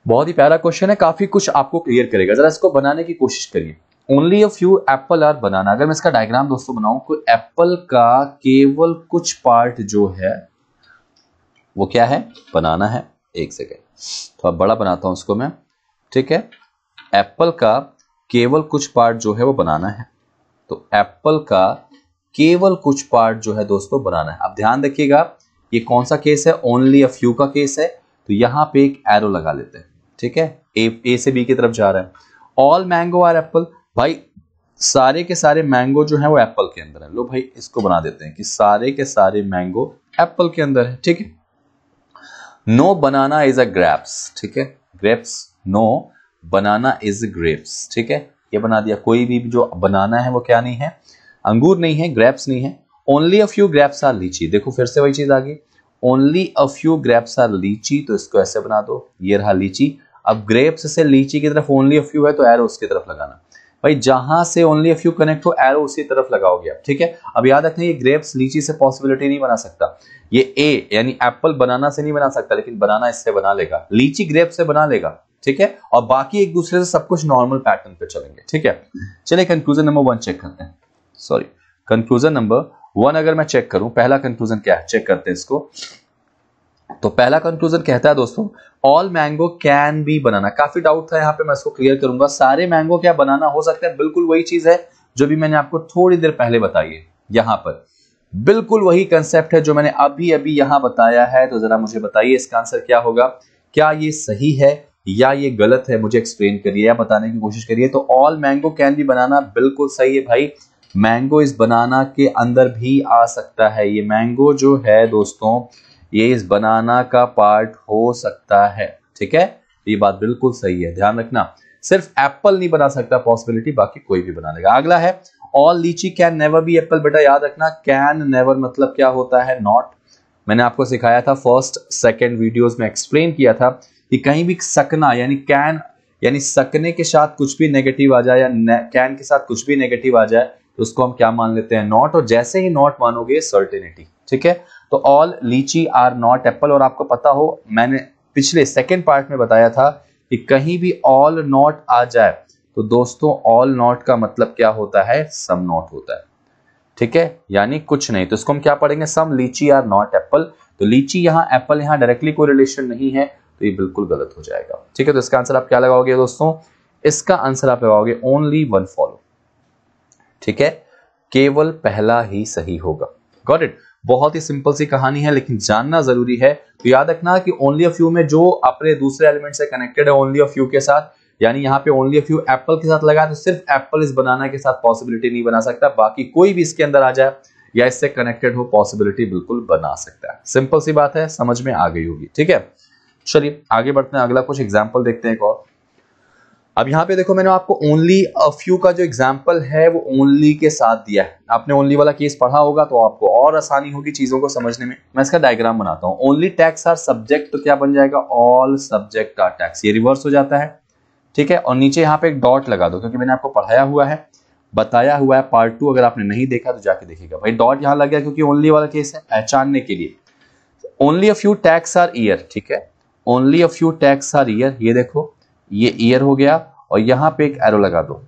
बहुत ही प्यारा क्वेश्चन है, काफी कुछ आपको क्लियर करेगा, जरा इसको बनाने की कोशिश करिए। Only a few apple are banana, अगर मैं इसका डायग्राम दोस्तों बनाऊं तो एप्पल का केवल कुछ पार्ट जो है वो क्या है, बनाना है। एक सेकेंड, थोड़ा बड़ा बनाता हूं उसको मैं, ठीक है, एप्पल का केवल कुछ पार्ट जो है वो बनाना है, तो एप्पल का केवल कुछ पार्ट जो है दोस्तों बनाना है। अब ध्यान रखिएगा ये कौन सा केस है, ओनली अ फ्यू का केस है, तो यहां पे एक एरो लगा लेते हैं, ठीक है, ए से बी की तरफ जा रहा है। ऑल मैंगो आर एप्पल, भाई सारे के सारे मैंगो जो है वो एप्पल के अंदर है, लो भाई इसको बना देते हैं कि सारे के सारे मैंगो एप्पल के अंदर है, ठीक है। No banana is a grapes, ठीक है, grapes, no banana is grapes, ठीक है, ये बना दिया। कोई भी जो बनाना है वो क्या नहीं है, अंगूर नहीं है, ग्रेप्स नहीं है। Only a few grapes are lychee, देखो फिर से वही चीज आ गई, only a few grapes are lychee, तो इसको ऐसे बना दो, ये रहा लीची। अब ग्रेप्स से लीची की तरफ ओनली अ फ्यू है तो एरो उसकी तरफ लगाना, भाई जहां से ओनली अ फ्यू कनेक्ट हो एरो उसी तरफ लगाओगे आप, ठीक है। अब याद रखना ये ग्रेप्स लीची से पॉसिबिलिटी नहीं बना सकता, ये ए यानी एप्पल बनाना से नहीं बना सकता, लेकिन बनाना इससे बना लेगा, लीची ग्रेप से बना लेगा, ठीक है, और बाकी एक दूसरे से सब कुछ नॉर्मल पैटर्न पे चलेंगे, ठीक है। चलिए कंक्लूजन नंबर 1 चेक करते हैं, सॉरी कंक्लूजन नंबर 1 अगर मैं चेक करूं, पहला कंक्लूजन क्या है, चेक करते हैं इसको। तो पहला कंक्लूजन कहता है दोस्तों ऑल मैंगो कैन बी बनाना, काफी डाउट था यहाँ पे, मैं इसको क्लियर करूंगा। सारे मैंगो क्या बनाना हो सकता है, बिल्कुल वही चीज है जो भी मैंने आपको थोड़ी देर पहले बताई है, यहां पर बिल्कुल वही कंसेप्ट है जो मैंने अभी अभी यहां बताया है। तो जरा मुझे बताइए इसका आंसर क्या होगा, क्या ये सही है या ये गलत है, मुझे एक्सप्लेन करिए या बताने की कोशिश करिए। तो ऑल मैंगो कैन बी बनाना बिल्कुल सही है भाई, मैंगो इस बनाना के अंदर भी आ सकता है, ये मैंगो जो है दोस्तों ये इस बनाना का पार्ट हो सकता है, ठीक है, ये बात बिल्कुल सही है, ध्यान रखना। सिर्फ एप्पल नहीं बना सकता पॉसिबिलिटी, बाकी कोई भी बना लेगा। अगला है ऑल लीची कैन नेवर बी एप्पल, बेटा याद रखना कैन नेवर मतलब क्या होता है, नॉट। मैंने आपको सिखाया था फर्स्ट सेकंड वीडियोस में, एक्सप्लेन किया था कि कहीं भी सकना यानी कैन यानी सकने के साथ कुछ भी नेगेटिव आ जाए या कैन के साथ कुछ भी नेगेटिव आ जाए तो उसको हम क्या मान लेते हैं, नॉट, और जैसे ही नॉट मानोगे सर्टेनिटी, ठीक है। तो ऑल लीची आर नॉट एप्पल, और आपको पता हो मैंने पिछले सेकंड पार्ट में बताया था कि कहीं भी ऑल नॉट आ जाए तो दोस्तों ऑल नॉट का मतलब क्या होता है, सम नॉट होता है, ठीक है, यानी कुछ नहीं। तो इसको हम क्या पढ़ेंगे, सम लीची आर नॉट एप्पल, तो लीची यहाँ एप्पल यहाँ डायरेक्टली कोई रिलेशन नहीं है, तो ये बिल्कुल गलत हो जाएगा, ठीक है। तो इसका आंसर आप क्या लगाओगे दोस्तों, इसका आंसर आप लगाओगे ओनली वन फॉलो, ठीक है, केवल पहला ही सही होगा। गॉट इट, बहुत ही सिंपल सी कहानी है लेकिन जानना जरूरी है। तो याद रखना कि ओनली अ फ्यू में जो अपने दूसरे एलिमेंट से कनेक्टेड है ओनली अ फ्यू के साथ, यानी यहाँ पे ओनली अ फ्यू एप्पल के साथ लगा तो सिर्फ एप्पल इस बनाना के साथ पॉसिबिलिटी नहीं बना सकता, बाकी कोई भी इसके अंदर आ जाए या इससे कनेक्टेड हो पॉसिबिलिटी बिल्कुल बना सकता है। सिंपल सी बात है, समझ में आ गई होगी, ठीक है। चलिए आगे बढ़ते हैं, अगला कुछ एग्जाम्पल देखते हैं एक और। अब यहाँ पे देखो मैंने आपको ओनली अ फ्यू का जो एग्जाम्पल है वो ओनली के साथ दिया है। आपने ओनली वाला केस पढ़ा होगा तो आपको और आसानी होगी चीजों को समझने में। मैं इसका डायग्राम बनाता हूँ। ओनली टैक्स आर सब्जेक्ट, तो क्या बन जाएगा, ऑल सब्जेक्ट आर टैक्स, ये रिवर्स हो जाता है, ठीक है। और नीचे यहाँ पे एक डॉट लगा दो, क्योंकि मैंने आपको पढ़ाया हुआ है, बताया हुआ है। पार्ट 2 अगर आपने नहीं देखा तो जाके देखिएगा। भाई डॉट यहाँ लग गया क्योंकि ओनली वाला केस है, पहचानने के लिए। Only a few tax are year, ठीक है, only a few tax are year, ये देखो ये ईयर हो गया और यहां पे एक एरो लगा दो,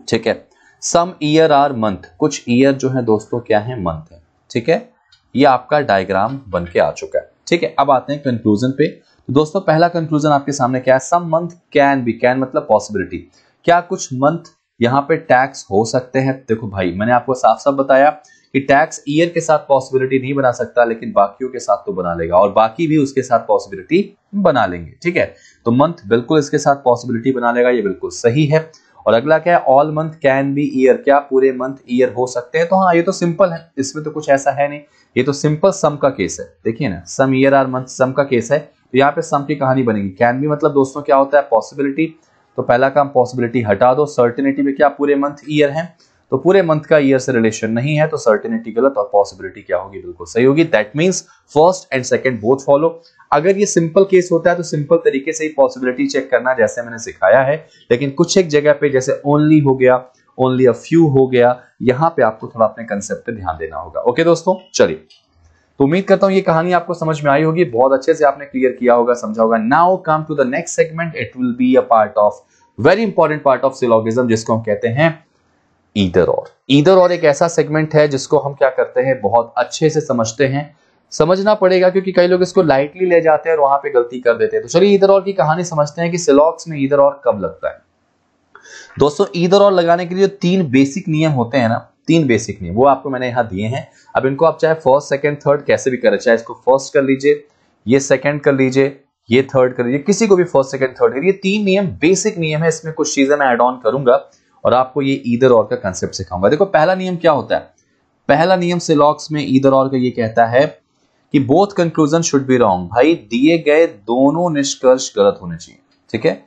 ठीक है। सम ईयर आर मंथ, कुछ ईयर जो है दोस्तों क्या है, मंथ है, ठीक है। ये आपका डायग्राम बन के आ चुका है, ठीक है। अब आते हैं कंक्लूजन पे। तो दोस्तों पहला कंक्लूजन आपके सामने क्या है, सम मंथ कैन बी, कैन मतलब पॉसिबिलिटी, क्या कुछ मंथ यहाँ पे टैक्स हो सकते हैं। देखो भाई मैंने आपको साफ साफ बताया कि टैक्स ईयर के साथ पॉसिबिलिटी नहीं बना सकता, लेकिन बाकियों के साथ तो बना लेगा, और बाकी भी उसके साथ पॉसिबिलिटी बना लेंगे, ठीक है। तो मंथ बिल्कुल इसके साथ पॉसिबिलिटी बना लेगा, ये बिल्कुल सही है। और अगला क्या है, all month can be year, क्या पूरे मंथ ईयर हो सकते हैं। तो हाँ ये तो सिंपल है, इसमें तो कुछ ऐसा है नहीं, ये तो सिंपल सम का केस है। देखिए ना, सम ईयर आर मंथ सम का केस है, तो यहाँ पे सम की कहानी बनेगी। कैन बी मतलब दोस्तों क्या होता है, पॉसिबिलिटी। तो पहला काम पॉसिबिलिटी हटा दो, सर्टेनिटी में क्या पूरे मंथ ईयर है, तो पूरे मंथ का ईयर से रिलेशन नहीं है, तो सर्टेनिटी गलत और पॉसिबिलिटी क्या होगी, बिल्कुल सही होगी। That means first and second both follow. अगर ये सिंपल केस होता है तो सिंपल तरीके से ही पॉसिबिलिटी चेक करना, जैसे मैंने सिखाया है। लेकिन कुछ एक जगह पे जैसे ओनली हो गया, ओनली अ फ्यू हो गया, यहां पे आपको थोड़ा अपने कंसेप्ट पे ध्यान देना होगा। ओके दोस्तों, चलिए, तो उम्मीद करता हूं ये कहानी आपको समझ में आई होगी, बहुत अच्छे से आपने क्लियर किया होगा, समझा होगा। Now come to the next segment, it will be a part of very important part of syllogism, जिसको हम कहते हैं ईदर और। ईदर और एक ऐसा सेगमेंट है जिसको हम क्या करते हैं, बहुत अच्छे से समझते हैं, समझना पड़ेगा, क्योंकि कई लोग इसको लाइटली ले जाते हैं और वहां पे गलती कर देते हैं। तो चलिए ईदर और की कहानी समझते हैं कि सिलॉग्स में ईदर और कब लगता है। दोस्तों ईदर और लगाने के लिए 3 बेसिक नियम होते हैं ना, 3 बेसिक नियम, वो आपको मैंने यहां दिए हैं। अब इनको आप चाहे फर्स्ट सेकंड थर्ड कैसे भी करें, चाहे इसको फर्स्ट कर लीजिए, ये सेकंड कर लीजिए, ये थर्ड कर लीजिए, किसी को भी फर्स्ट सेकंड थर्ड करिए। 3 नियम बेसिक नियम है, इसमें कुछ चीजें मैं ऐड ऑन करूंगा और आपको ये ईदर और का कंसेप्ट सिखाऊंगा। देखो पहला नियम क्या होता है, पहला नियम सिलॉग्स में ईदर और का ये कहता है कि both conclusion should be wrong. भाई दिए गए दोनों निष्कर्ष गलत होने चाहिए, ठीक है।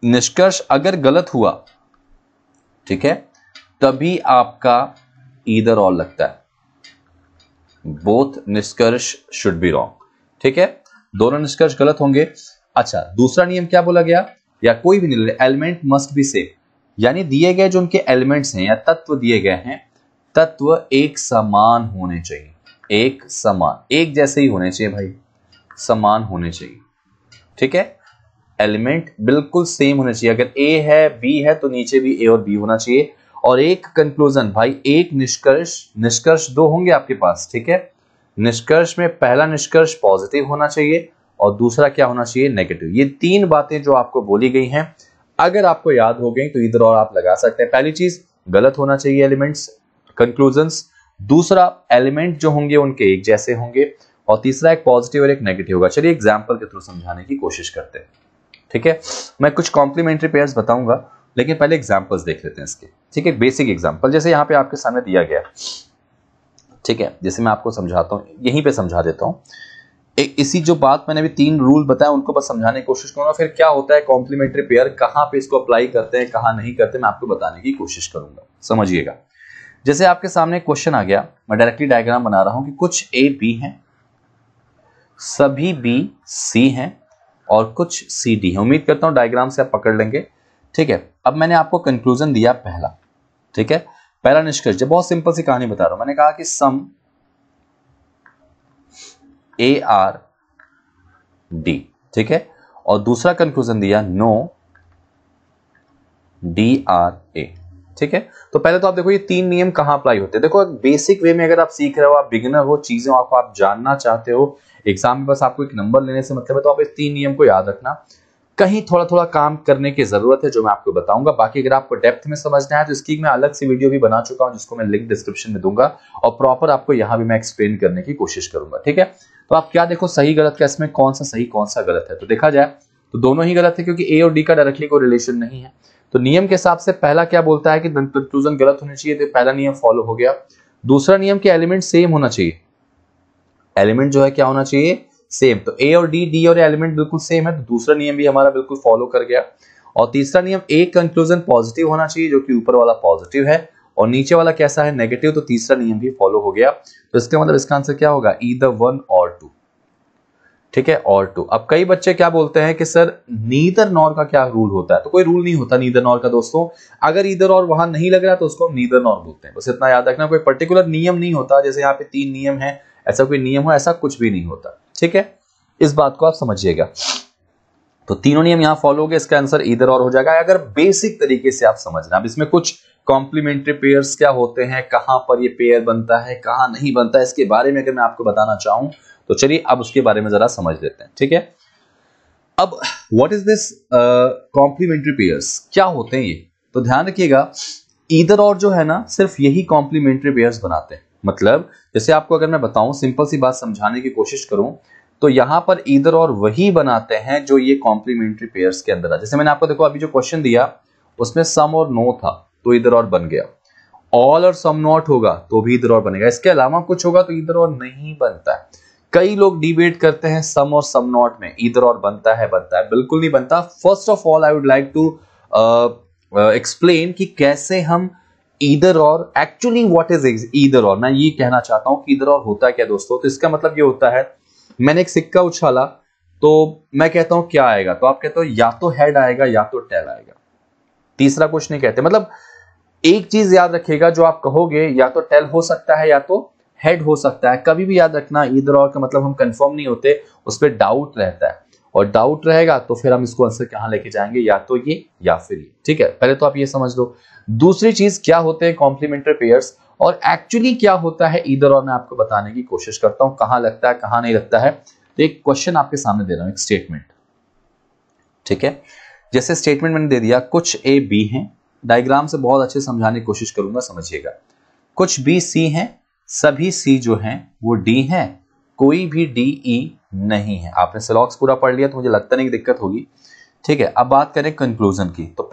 निष्कर्ष अगर गलत हुआ, ठीक है, तभी आपका ईदर और लगता है। बोथ निष्कर्ष शुड बी रॉन्ग, ठीक है, दोनों निष्कर्ष गलत होंगे। अच्छा, दूसरा नियम क्या बोला गया, या कोई भी नहीं, एलिमेंट मस्ट बी सेम, यानी दिए गए जो उनके एलिमेंट्स हैं या तत्व दिए गए हैं, तत्व एक समान होने चाहिए, एक समान, एक जैसे ही होने चाहिए भाई, समान होने चाहिए, ठीक है। एलिमेंट बिल्कुल सेम होने चाहिए, अगर ए है बी है तो नीचे भी ए और बी होना चाहिए। और एक कंक्लूजन, भाई एक निष्कर्ष, निष्कर्ष 2 होंगे आपके पास, ठीक है। निष्कर्ष में पहला निष्कर्ष पॉजिटिव होना चाहिए और दूसरा क्या होना चाहिए, नेगेटिव। ये 3 बातें जो आपको बोली गई हैं, अगर आपको याद हो गई तो इधर और आप लगा सकते हैं। पहली चीज, गलत होना चाहिए एलिमेंट्स, कंक्लूजन्स। दूसरा, एलिमेंट जो होंगे उनके एक जैसे होंगे। और तीसरा, एक पॉजिटिव और एक नेगेटिव होगा। चलिए एग्जाम्पल के थ्रू समझाने की कोशिश करते हैं, ठीक है। मैं कुछ कॉम्प्लीमेंट्री पेयर्स बताऊंगा, लेकिन पहले एग्जाम्पल्स देख लेते हैं इसके, ठीक है। बेसिक एग्जाम्पल जैसे यहाँ पे आपके सामने दिया गया, ठीक है, जैसे मैं आपको समझाता हूँ, यहीं पे समझा देता हूँ। इसी जो बात मैंने अभी 3 रूल बताया उनको बस समझाने की कोशिश करूंगा, फिर क्या होता है कॉम्प्लीमेंट्री पेयर, कहां पे इसको अप्लाई करते हैं, कहां नहीं करते, मैं आपको बताने की कोशिश करूंगा, समझिएगा। जैसे आपके सामने क्वेश्चन आ गया, मैं डायरेक्टली डायग्राम बना रहा हूं कि कुछ ए बी हैं, सभी बी सी हैं और कुछ सी डी है। उम्मीद करता हूं डायग्राम से आप पकड़ लेंगे, ठीक है। अब मैंने आपको कंक्लूजन दिया पहला, ठीक है, पहला निष्कर्ष, जब बहुत सिंपल सी कहानी बता रहा हूं, मैंने कहा कि सम ए आर डी, ठीक है। और दूसरा कंक्लूजन दिया नो डी आर ए, ठीक है। तो पहले तो आप देखो ये 3 नियम कहां अप्लाई होते हैं। देखो बेसिक वे में अगर आप सीख रहे हो, आप बिगिनर हो, चीजें आपको आप जानना चाहते हो, एग्जाम में बस आपको एक नंबर लेने से मतलब है, तो आप इस 3 नियम को याद रखना। कहीं थोड़ा थोड़ा काम करने की जरूरत है जो मैं आपको बताऊंगा। बाकी अगर आपको डेप्थ में समझना है तो इसकी मैं अलग से वीडियो भी बना चुका हूं, जिसको मैं लिंक डिस्क्रिप्शन में दूंगा, और प्रॉपर आपको यहां भी मैं एक्सप्लेन करने की कोशिश करूंगा, ठीक है। तो आप क्या देखो, सही गलत का इसमें कौन सा सही कौन सा गलत है, तो देखा जाए तो दोनों ही गलत है, क्योंकि ए और डी का डायरेक्टली कोई रिलेशन नहीं है। तो नियम के हिसाब से पहला क्या बोलता है कि कंक्लूजन गलत होनी चाहिए, तो पहला नियम फॉलो हो गया। दूसरा नियम के एलिमेंट सेम होना चाहिए, एलिमेंट जो है क्या होना चाहिए, सेम, तो ए और डी और एलिमेंट बिल्कुल सेम है, तो दूसरा नियम भी हमारा बिल्कुल फॉलो कर गया। और तीसरा नियम, एक कंक्लूजन पॉजिटिव होना चाहिए, जो कि ऊपर वाला पॉजिटिव है और नीचे वाला कैसा है, नेगेटिव, तो तीसरा नियम भी फॉलो हो गया। तो इसका मतलब इसका आंसर क्या होगा, ईदर 1 और 2, ठीक है, और 2। अब कई बच्चे क्या बोलते हैं कि सर नीदर नॉर का क्या रूल होता है, तो कोई रूल नहीं होता नीदर नॉर का दोस्तों। अगर ईदर और वहां नहीं लग रहा है तो उसको हम नीदर नॉर बोलते हैं, बस इतना याद रखना। कोई पर्टिकुलर नियम नहीं होता, जैसे यहाँ पे 3 नियम है, ऐसा कोई नियम हो, ऐसा कुछ भी नहीं होता, ठीक है, इस बात को आप समझिएगा। तो तीनों नियम यहां फॉलो हो गए, इसका आंसर ईदर और हो जाएगा अगर बेसिक तरीके से आप समझना। अब इसमें कुछ कॉम्प्लीमेंट्री पेयर्स क्या होते हैं, कहां पर ये पेयर बनता है, कहां नहीं बनता है, इसके बारे में अगर मैं आपको बताना चाहूं तो चलिए अब उसके बारे में जरा समझ लेते हैं, ठीक है। अब what is this complementary pairs, क्या होते हैं ये, तो ध्यान रखिएगा, ईदर और जो है ना सिर्फ यही कॉम्प्लीमेंट्री पेयर्स बनाते हैं। मतलब जैसे आपको अगर मैं बताऊं, सिंपल सी बात समझाने की कोशिश करूं, तो यहां पर ईदर और वही बनाते हैं जो ये कॉम्प्लीमेंट्री पेयर्स के अंदर है। जैसे मैंने आपको देखो अभी जो क्वेश्चन दिया उसमें सम और नो था, तो ईदर और बन गया। ऑल और सम नॉट होगा तो भी ईदर और बनेगा, इसके अलावा कुछ होगा तो ईदर और नहीं बनता है। कई लोग डिबेट करते हैं सम और सम नॉट में ईदर और बनता है, बिल्कुल नहीं बनता। First of all I would like to explain कि कैसे हम ईदर और, एक्चुअली व्हाट इज ईदर और, मैं ये कहना चाहता हूं कि ईदर और होता है क्या दोस्तों। तो इसका मतलब ये होता है, मैंने एक सिक्का उछाला तो मैं कहता हूं क्या आएगा, तो आप कहते हो या तो हेड आएगा या तो टेल आएगा, तीसरा कुछ नहीं कहते। मतलब एक चीज याद रखिएगा, जो आप कहोगे या तो टेल हो सकता है या तो हेड हो सकता है, कभी भी याद रखना ईदर और का मतलब हम कंफर्म नहीं होते, उस पर डाउट रहता है, और डाउट रहेगा तो फिर हम इसको आंसर कहां लेके जाएंगे, या तो ये या फिर ये, ठीक है। पहले तो आप ये समझ लो। दूसरी चीज क्या होते हैं कॉम्प्लीमेंट्री पेयर्स, और एक्चुअली क्या होता है ईदर और, मैं आपको बताने की कोशिश करता हूं, कहां लगता है कहां नहीं लगता है। तो एक क्वेश्चन आपके सामने दे रहा हूं, एक स्टेटमेंट, ठीक है। जैसे स्टेटमेंट मैंने दे दिया, कुछ ए बी हैं, डायग्राम से बहुत अच्छे समझाने की कोशिश करूंगा, समझिएगा। कुछ बी सी हैं, सभी सी जो हैं वो डी हैं, कोई भी डी ई नहीं है। आपने सिलॉक्स पूरा पढ़ लिया तो मुझे लगता नहीं कि दिक्कत होगी, ठीक है। अब बात करें कंक्लूजन की, तो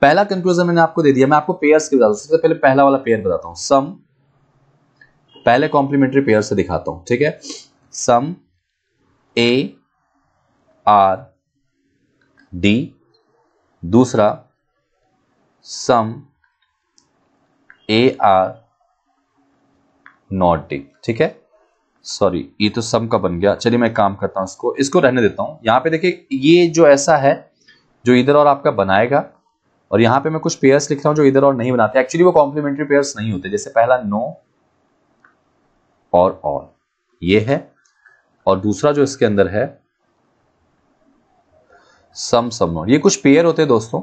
पहला कंक्लूजन मैंने आपको दे दिया। मैं आपको पेयर्स के बता दूं, सबसे पहले पहला वाला पेयर बताता हूं, सम, पहले कॉम्प्लीमेंट्री पेयर से दिखाता हूं, ठीक है। सम ए आर डी, दूसरा सम ए आर नॉट डी, ठीक है। सॉरी, ये तो सम का बन गया, चलिए मैं एक काम करता हूं, इसको रहने देता हूं। यहां पे देखिए, ये जो ऐसा है जो इधर और आपका बनाएगा, और यहां पे मैं कुछ पेयर्स लिख रहा हूं जो इधर और नहीं बनाते, एक्चुअली वो कॉम्प्लीमेंट्री पेयर्स नहीं होते। जैसे पहला नो और ऑल, ये है, और दूसरा जो इसके अंदर है सम सम नॉट, ये कुछ पेयर होते हैं दोस्तों,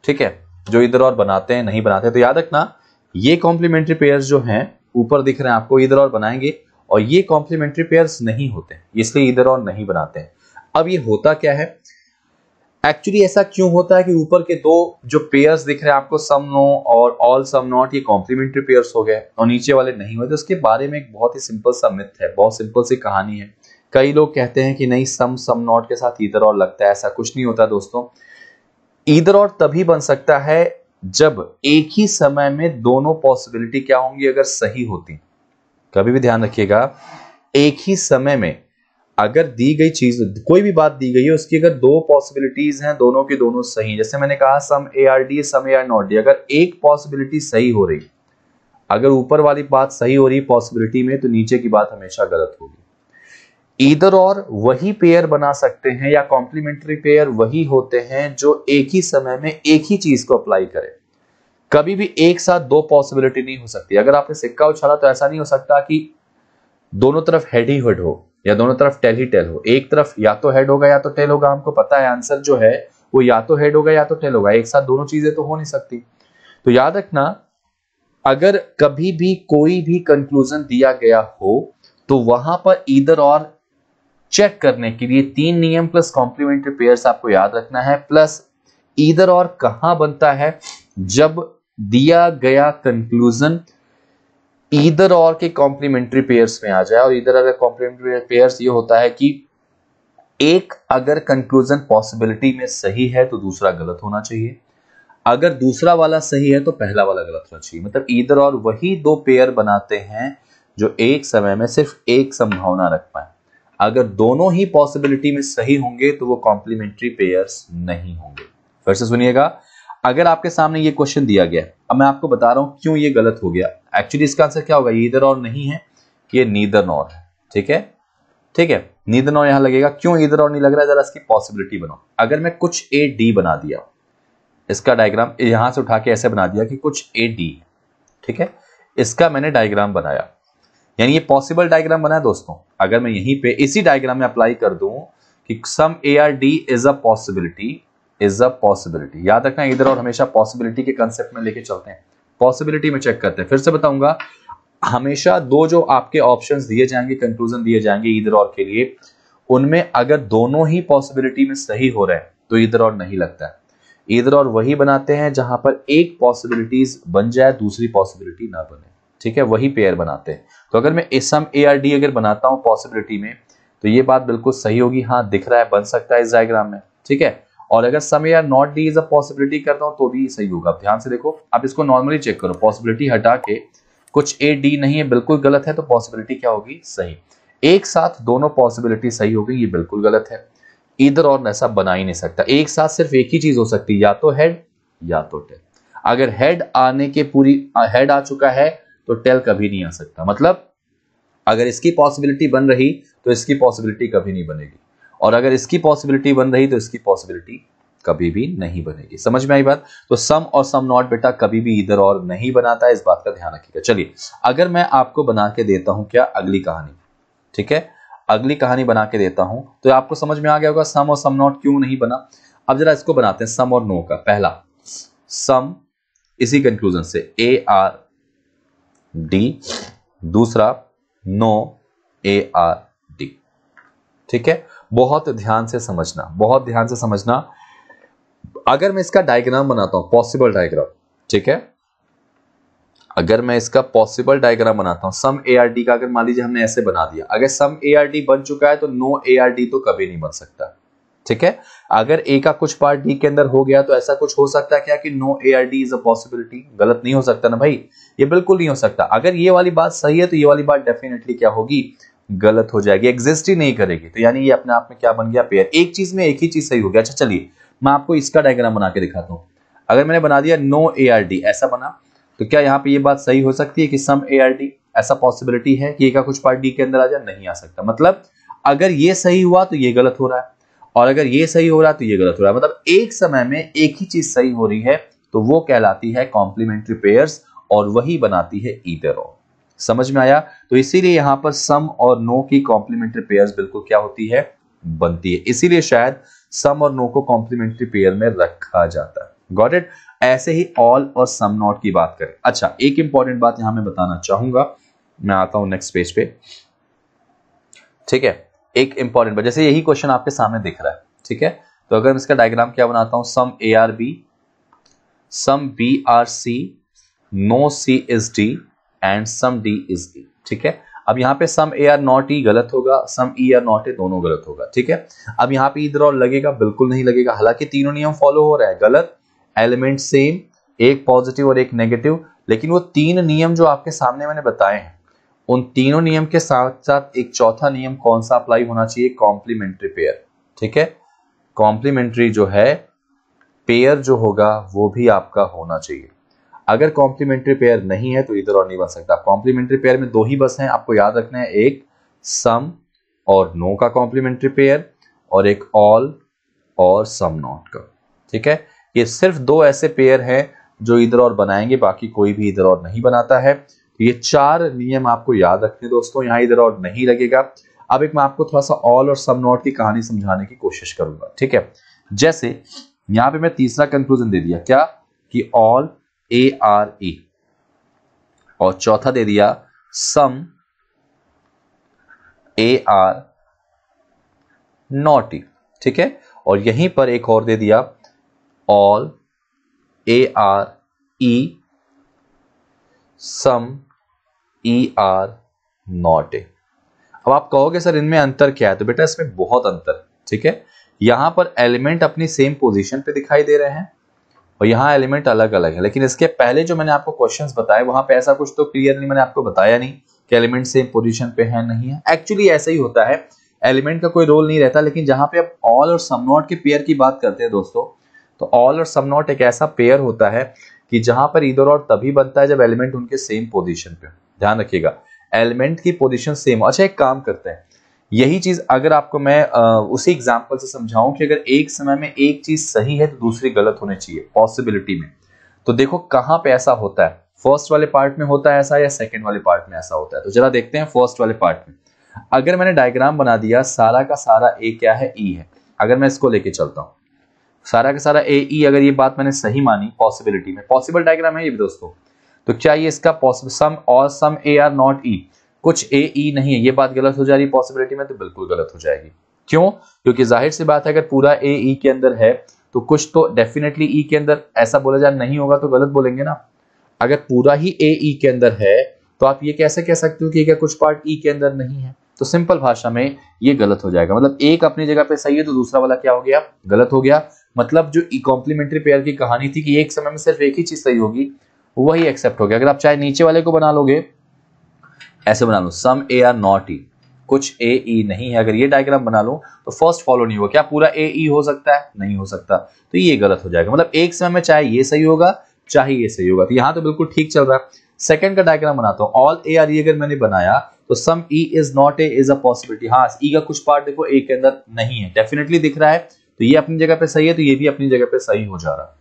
ठीक है, जो इधर और बनाते हैं नहीं बनाते। तो याद रखना, ये कॉम्प्लीमेंट्री पेयर्स जो हैं ऊपर दिख रहे हैं आपको, इधर और बनाएंगे, और ये कॉम्प्लीमेंट्री पेयर्स नहीं होते, इसलिए इधर और नहीं बनाते हैं। अब ये होता क्या है, एक्चुअली ऐसा क्यों होता है कि ऊपर के दो जो पेयर्स दिख रहे हैं आपको, सम नो और ऑल सम नॉट, ये कॉम्प्लीमेंट्री पेयर्स हो गए और नीचे वाले नहीं हुए। तो उसके बारे में एक बहुत ही सिंपल सा मिथ है, बहुत सिंपल सी कहानी है। कई लोग कहते हैं कि नहीं सम सम नॉट के साथ इधर और लगता है, ऐसा कुछ नहीं होता दोस्तों। इधर और तभी बन सकता है जब एक ही समय में दोनों पॉसिबिलिटी क्या होंगी, अगर सही होती। कभी भी ध्यान रखिएगा, एक ही समय में अगर दी गई चीज, कोई भी बात दी गई है, उसकी अगर दो पॉसिबिलिटीज हैं, दोनों की दोनों सही, जैसे मैंने कहा some A are D some A are not D, अगर एक पॉसिबिलिटी सही हो रही, अगर ऊपर वाली बात सही हो रही पॉसिबिलिटी में, तो नीचे की बात हमेशा गलत होगी। ईदर और वही पेयर बना सकते हैं, या कॉम्प्लीमेंट्री पेयर वही होते हैं जो एक ही समय में एक ही चीज को अप्लाई करें। कभी भी एक साथ दो पॉसिबिलिटी नहीं हो सकती। अगर आपने सिक्का उछाला तो ऐसा नहीं हो सकता कि दोनों तरफ हेड ही हेड हो या दोनों तरफ टेल ही टेल हो, एक तरफ या तो हेड होगा या तो टेल होगा। हमको पता है आंसर जो है वो या तो हेड होगा या तो टेल होगा, एक साथ दोनों चीजें तो हो नहीं सकती। तो याद रखना, अगर कभी भी कोई भी कंक्लूजन दिया गया हो तो वहां पर ईदर और चेक करने के लिए 3 नियम प्लस कॉम्प्लीमेंट्री पेयर्स आपको याद रखना है, प्लस ईदर और कहां बनता है, जब दिया गया कंक्लूजन ईदर और के कॉम्प्लीमेंट्री पेयर्स में आ जाए। और ईदर और कॉम्प्लीमेंट्री पेयर्स ये होता है कि एक अगर कंक्लूजन पॉसिबिलिटी में सही है तो दूसरा गलत होना चाहिए, अगर दूसरा वाला सही है तो पहला वाला गलत होना चाहिए। मतलब ईदर और वही दो पेयर बनाते हैं जो एक समय में सिर्फ एक संभावना रख पाए। अगर दोनों ही पॉसिबिलिटी में सही होंगे तो वो कॉम्प्लीमेंट्री पेयर्स नहीं होंगे। फिर से सुनिएगा, अगर आपके सामने ये क्वेश्चन दिया गया, अब मैं आपको बता रहा हूं क्यों ये गलत हो गया। एक्चुअली इसका आंसर क्या होगा, ये इधर और नहीं है, ये नीदर नॉर है। ठीक है, ठीक है, नीदर नॉर यहां लगेगा। क्यों इधर और नहीं लग रहा है, जरा इसकी पॉसिबिलिटी बनाओ। अगर मैं कुछ ए डी बना दिया, इसका डायग्राम यहां से उठा के ऐसे बना दिया कि कुछ ए डी, ठीक है, इसका मैंने डायग्राम बनाया, यानी ये पॉसिबल डायग्राम बना है दोस्तों। अगर मैं यहीं पे इसी डायग्राम में अप्लाई कर दूं कि some A are D is a possibility, is a possibility, याद रखना इधर और हमेशा पॉसिबिलिटी के कंसेप्ट में लेके चलते हैं, पॉसिबिलिटी में चेक करते हैं। फिर से बताऊंगा, हमेशा दो जो आपके ऑप्शंस दिए जाएंगे, कंक्लूजन दिए जाएंगे इधर और के लिए, उनमें अगर दोनों ही पॉसिबिलिटी में सही हो रहे हैं तो इधर और नहीं लगता है। इधर और वही बनाते हैं जहां पर एक पॉसिबिलिटीज बन जाए, दूसरी पॉसिबिलिटी ना बने। ठीक है, वही पेयर बनाते हैं। तो अगर मैं सम ए आर डी अगर बनाता हूं पॉसिबिलिटी में, तो ये बात बिल्कुल सही होगी, हाँ दिख रहा है, बन सकता है इस डायग्राम में। ठीक है, और अगर some A are not D is a possibility करता हूं तो भी सही होगा। अब ध्यान से देखो, आप इसको नॉर्मली चेक करो, पॉसिबिलिटी हटा के कुछ ए डी नहीं है, बिल्कुल गलत है, तो पॉसिबिलिटी क्या होगी, सही। एक साथ दोनों पॉसिबिलिटी सही हो गई, ये बिल्कुल गलत है। इधर और ऐसा बना ही नहीं सकता। एक साथ सिर्फ एक ही चीज हो सकती है, या तो हेड या तो टेल। अगर हेड आने के पूरी हेड आ चुका है तो टेल कभी नहीं आ सकता। मतलब अगर इसकी पॉसिबिलिटी बन रही तो इसकी पॉसिबिलिटी कभी नहीं बनेगी, और अगर इसकी पॉसिबिलिटी बन रही तो इसकी पॉसिबिलिटी कभी भी नहीं बनेगी। समझ में आई बात? तो सम और सम नॉट बेटा कभी भी इधर और नहीं बनाता है, इस बात का ध्यान रखिएगा। चलिए, अगर मैं आपको बना के देता हूं क्या, अगली कहानी, ठीक है, अगली कहानी बना के देता हूं, तो आपको समझ में आ गया होगा सम और सम नॉट क्यों नहीं बना। अब जरा इसको बनाते हैं, सम और नो का। पहला सम, इसी कंक्लूजन से ए आर डी, दूसरा नो ए आर डी। ठीक है, बहुत ध्यान से समझना, बहुत ध्यान से समझना। अगर मैं इसका डायग्राम बनाता हूं, पॉसिबल डायग्राम, ठीक है, अगर मैं इसका पॉसिबल डायग्राम बनाता हूं, सम ए आर डी का अगर मान लीजिए हमने ऐसे बना दिया, अगर सम ए आर डी बन चुका है तो नो ए आर डी तो कभी नहीं बन सकता। ठीक है, अगर ए का कुछ पार्ट डी के अंदर हो गया तो ऐसा कुछ हो सकता है क्या कि no A are D is a possibility? गलत नहीं हो सकता ना भाई, ये बिल्कुल नहीं हो सकता। अगर ये वाली बात सही है तो ये वाली बात डेफिनेटली क्या होगी, गलत हो जाएगी, एग्जिस्ट ही नहीं करेगी। तो यानी ये अपने आप में क्या बन गया, पेयर। एक चीज में एक ही चीज सही हो गया। अच्छा चलिए, मैं आपको इसका डायग्राम बना के दिखाता हूं। अगर मैंने बना दिया नो ए आर डी, ऐसा बना, तो क्या यहाँ पे ये बात सही हो सकती है कि सम ए आर डी, ऐसा पॉसिबिलिटी है कि ए का कुछ पार्ट डी के अंदर आ जाए? नहीं आ सकता। मतलब अगर ये सही हुआ तो ये गलत हो रहा है, और अगर ये सही हो रहा है तो ये गलत हो रहा है। मतलब एक समय में एक ही चीज सही हो रही है, तो वो कहलाती है कॉम्प्लीमेंट्री पेयर्स, और वही बनाती है ईदर और। समझ में आया? तो इसीलिए यहां पर सम और नो की कॉम्प्लीमेंट्री पेयर्स बिल्कुल क्या होती है, बनती है। इसीलिए शायद सम और नो को कॉम्प्लीमेंट्री पेयर में रखा जाता है। Got it? ऐसे ही ऑल और सम नॉट की बात करें। अच्छा, एक इंपॉर्टेंट बात यहां मैं बताना चाहूंगा, मैं आता हूं नेक्स्ट पेज पे। ठीक है, एक इंपॉर्टेंट बात, जैसे यही क्वेश्चन आपके सामने दिख रहा है, ठीक है, तो अगर मैं इसका डायग्राम क्या बनाता हूं, some A are B, some B are C, no C is D, and some D is E. ठीक है, अब यहाँ पे सम ए आर नॉट ई गलत होगा, सम ई आर नॉट ए दोनों गलत होगा। ठीक है, अब यहाँ पे इधर और लगेगा, बिल्कुल नहीं लगेगा, हालांकि तीनों नियम फॉलो हो रहा है। गलत, एलिमेंट सेम, एक पॉजिटिव और एक नेगेटिव, लेकिन वो तीन नियम जो आपके सामने मैंने बताए हैं, उन तीनों नियम के साथ साथ एक चौथा नियम कौन सा अप्लाई होना चाहिए, कॉम्प्लीमेंट्री पेयर। ठीक है, कॉम्प्लीमेंट्री जो है पेयर जो होगा वो भी आपका होना चाहिए। अगर कॉम्प्लीमेंट्री पेयर नहीं है तो इधर और नहीं बन सकता। कॉम्प्लीमेंट्री पेयर में दो ही बस हैं, आपको याद रखना है, एक सम और नो का कॉम्प्लीमेंट्री पेयर, और एक ऑल और सम नॉट का। ठीक है, ये सिर्फ दो ऐसे पेयर हैं जो इधर और बनाएंगे, बाकी कोई भी इधर और नहीं बनाता है। तो ये चार नियम आपको याद रखने दोस्तों, यहां इधर और नहीं लगेगा। अब एक मैं आपको थोड़ा सा ऑल और सम नॉट की कहानी समझाने की कोशिश करूंगा। ठीक है, जैसे यहां पे मैं तीसरा कंक्लूजन दे दिया क्या, कि ऑल ए आर ई, और चौथा दे दिया सम ए आर नॉट ई। ठीक है, और यहीं पर एक और दे दिया all A are E, some E are not A. अब आप कहोगे सर इनमें अंतर क्या है, तो बेटा इसमें बहुत अंतर है। ठीक है, यहां पर एलिमेंट अपनी सेम पोजीशन पे दिखाई दे रहे हैं, और यहां एलिमेंट अलग अलग है। लेकिन इसके पहले जो मैंने आपको क्वेश्चंस बताए, वहां पे ऐसा कुछ तो क्लियरली मैंने आपको बताया नहीं कि एलिमेंट सेम पोजीशन पे है नहीं है। एक्चुअली ऐसा ही होता है, एलिमेंट का कोई रोल नहीं रहता। लेकिन जहां पे आप ऑल और सम नॉट के पेयर की बात करते हैं दोस्तों, तो ऑल और सम नॉट एक ऐसा पेयर होता है कि जहां पर ईदर और तभी बनता है जब एलिमेंट उनके सेम पोजीशन पे। ध्यान रखिएगा, एलिमेंट की पोजीशन सेम। अच्छा, एक काम करते हैं, यही चीज अगर आपको मैं उसी एग्जांपल से समझाऊं कि अगर एक समय में एक चीज सही है तो दूसरी गलत होनी चाहिए पॉसिबिलिटी में, तो देखो कहां पे ऐसा होता है, फर्स्ट वाले पार्ट में होता है ऐसा या सेकंड वाले पार्ट में ऐसा होता है। तो जरा देखते हैं फर्स्ट वाले पार्ट में। अगर मैंने डायग्राम बना दिया, सारा का सारा ए क्या है, ई है। अगर मैं इसको लेके चलता हूं, सारा का सारा ए ई, अगर ये बात मैंने सही मानी पॉसिबिलिटी में, पॉसिबल डायग्राम है ये भी दोस्तों, तो क्या ये इसका सम और सम ए आर नॉट ई, कुछ ए ई नहीं है, ये बात गलत हो जा रही है पॉसिबिलिटी में, तो बिल्कुल गलत हो जाएगी। क्यों? क्योंकि जाहिर सी बात है अगर पूरा ए ई के अंदर है तो कुछ तो डेफिनेटली ई के अंदर ऐसा बोला जाए नहीं होगा तो गलत बोलेंगे ना। अगर पूरा ही ए ई के अंदर है तो आप ये कैसे कह सकते हो कि क्या कुछ पार्ट ई के अंदर नहीं है, तो सिंपल भाषा में ये गलत हो जाएगा। मतलब एक अपनी जगह पे सही है तो दूसरा वाला क्या हो गया, गलत हो गया। मतलब जो कॉम्प्लीमेंट्री पेयर की कहानी थी कि एक समय में सिर्फ एक ही चीज सही होगी, वही एक्सेप्ट हो गया। अगर आप चाहे नीचे वाले को बना लोगे, ऐसे बना लो सम ए आर नॉट ई, कुछ ए ई नहीं है, अगर ये डायग्राम बना लो तो फर्स्ट फॉलो नहीं होगा। क्या पूरा ए ई हो सकता है? नहीं हो सकता, तो ये गलत हो जाएगा। मतलब एक समय में चाहे ये सही होगा चाहे ये सही होगा, तो यहां तो बिल्कुल ठीक चल रहा है। सेकंड का डायग्राम बनाता हूं, ऑल ए आर ई अगर मैंने बनाया तो some E is not A is a possibility. हाँ, ई का कुछ पार्ट देखो ए के अंदर नहीं है, डेफिनेटली दिख रहा है, तो ये अपनी जगह पे सही है, तो ये भी अपनी जगह पे सही हो जा रहा है,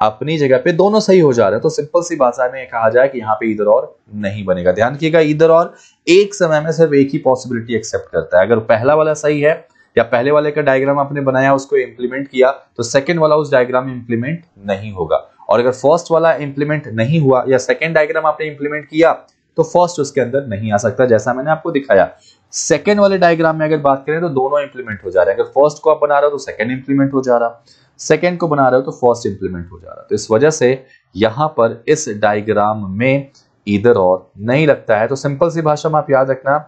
अपनी जगह पे दोनों सही हो जा रहे हैं। तो सिंपल सी भाषा में कहा जाए कि यहाँ पे इधर और नहीं बनेगा। ध्यान रखिएगा, इधर और एक समय में सिर्फ एक ही पॉसिबिलिटी एक्सेप्ट करता है। अगर पहला वाला सही है या पहले वाले का डायग्राम आपने बनाया उसको इंप्लीमेंट किया तो सेकंड वाला उस डायग्राम में इंप्लीमेंट नहीं होगा, और अगर फर्स्ट वाला इंप्लीमेंट नहीं हुआ या सेकंड डायग्राम आपने इंप्लीमेंट किया तो फर्स्ट उसके अंदर नहीं आ सकता, जैसा मैंने आपको दिखाया। सेकंड वाले डायग्राम में अगर बात करें तो दोनों इंप्लीमेंट हो जा रहे हैं। अगर फर्स्ट को आप बना रहे हो तो सेकंड इंप्लीमेंट हो जा रहा, सेकंड को बना रहे हो तो फर्स्ट इंप्लीमेंट हो जा रहा। तो इस वजह से यहां पर इस डायग्राम में इधर और नहीं लगता है। तो सिंपल सी भाषा में आप याद रखना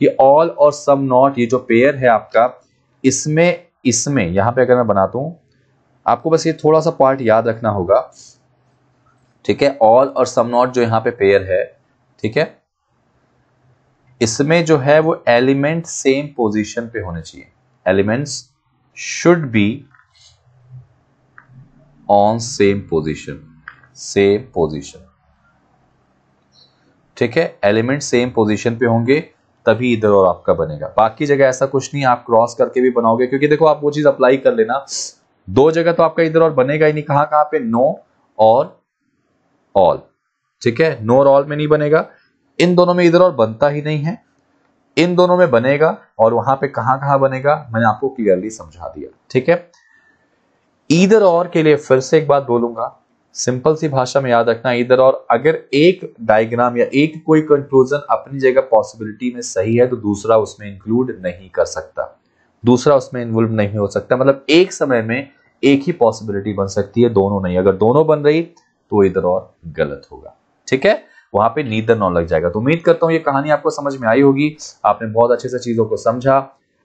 कि ऑल और सम नॉट, ये जो पेयर है आपका, इसमें यहां पे अगर मैं बनाता हूं, आपको बस ये थोड़ा सा पार्ट याद रखना होगा, ठीक है। ऑल और सम नॉट जो यहां पे पेयर है, ठीक है, इसमें जो है वो एलिमेंट सेम पोजीशन पे होने चाहिए। Elements should be on same position, same position, ठीक है। एलिमेंट सेम पोजीशन पे होंगे तभी इधर और आपका बनेगा। बाकी जगह ऐसा कुछ नहीं, आप क्रॉस करके भी बनाओगे, क्योंकि देखो आप वो चीज अप्लाई कर लेना, दो जगह तो आपका इधर और बनेगा ही नहीं। कहां कहां पे? नो और ऑल, ठीक है। नो और ऑल में नहीं बनेगा, इन दोनों में इधर और बनता ही नहीं है, इन दोनों में बनेगा, और वहां पे कहां कहां बनेगा मैंने आपको क्लियरली समझा दिया, ठीक है। ईदर और के लिए फिर से एक बात बोलूंगा, सिंपल सी भाषा में याद रखना, ईदर और अगर एक डायग्राम या एक कोई कंक्लूजन अपनी जगह पॉसिबिलिटी में सही है तो दूसरा उसमें इंक्लूड नहीं कर सकता, दूसरा उसमें इन्वॉल्व नहीं हो सकता। मतलब एक समय में एक ही पॉसिबिलिटी बन सकती है, दोनों नहीं। अगर दोनों बन रही तो इधर और गलत होगा, ठीक है, वहां पे नीदर नॉन लग जाएगा। तो उम्मीद करता हूं ये कहानी आपको समझ में आई होगी, आपने बहुत अच्छे से चीजों को समझा,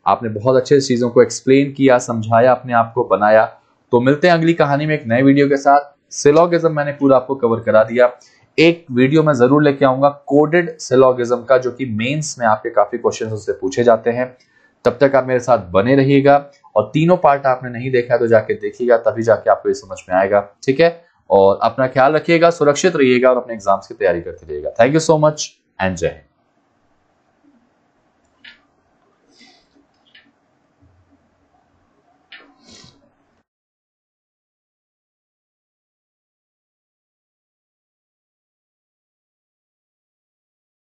आपने बहुत अच्छे से चीजों को एक्सप्लेन किया, समझाया, अपने आप को बनाया। तो मिलते हैं अगली कहानी में एक नए वीडियो के साथ। सिलोगिज्म मैंने पूरा आपको कवर करा दिया, एक वीडियो मैं जरूर लेके आऊंगा कोडेड सिलोगिज्म का, जो कि मेंस में आपके काफी क्वेश्चन उससे पूछे जाते हैं। तब तक आप मेरे साथ बने रहिएगा, और तीनों पार्ट आपने नहीं देखा तो जाके देखिएगा, तभी जाके आपको ये समझ में आएगा, ठीक है। और अपना ख्याल रखिएगा, सुरक्षित रहिएगा और अपने एग्जाम्स की तैयारी करते रहिएगा। Thank you so much and जय हिंद।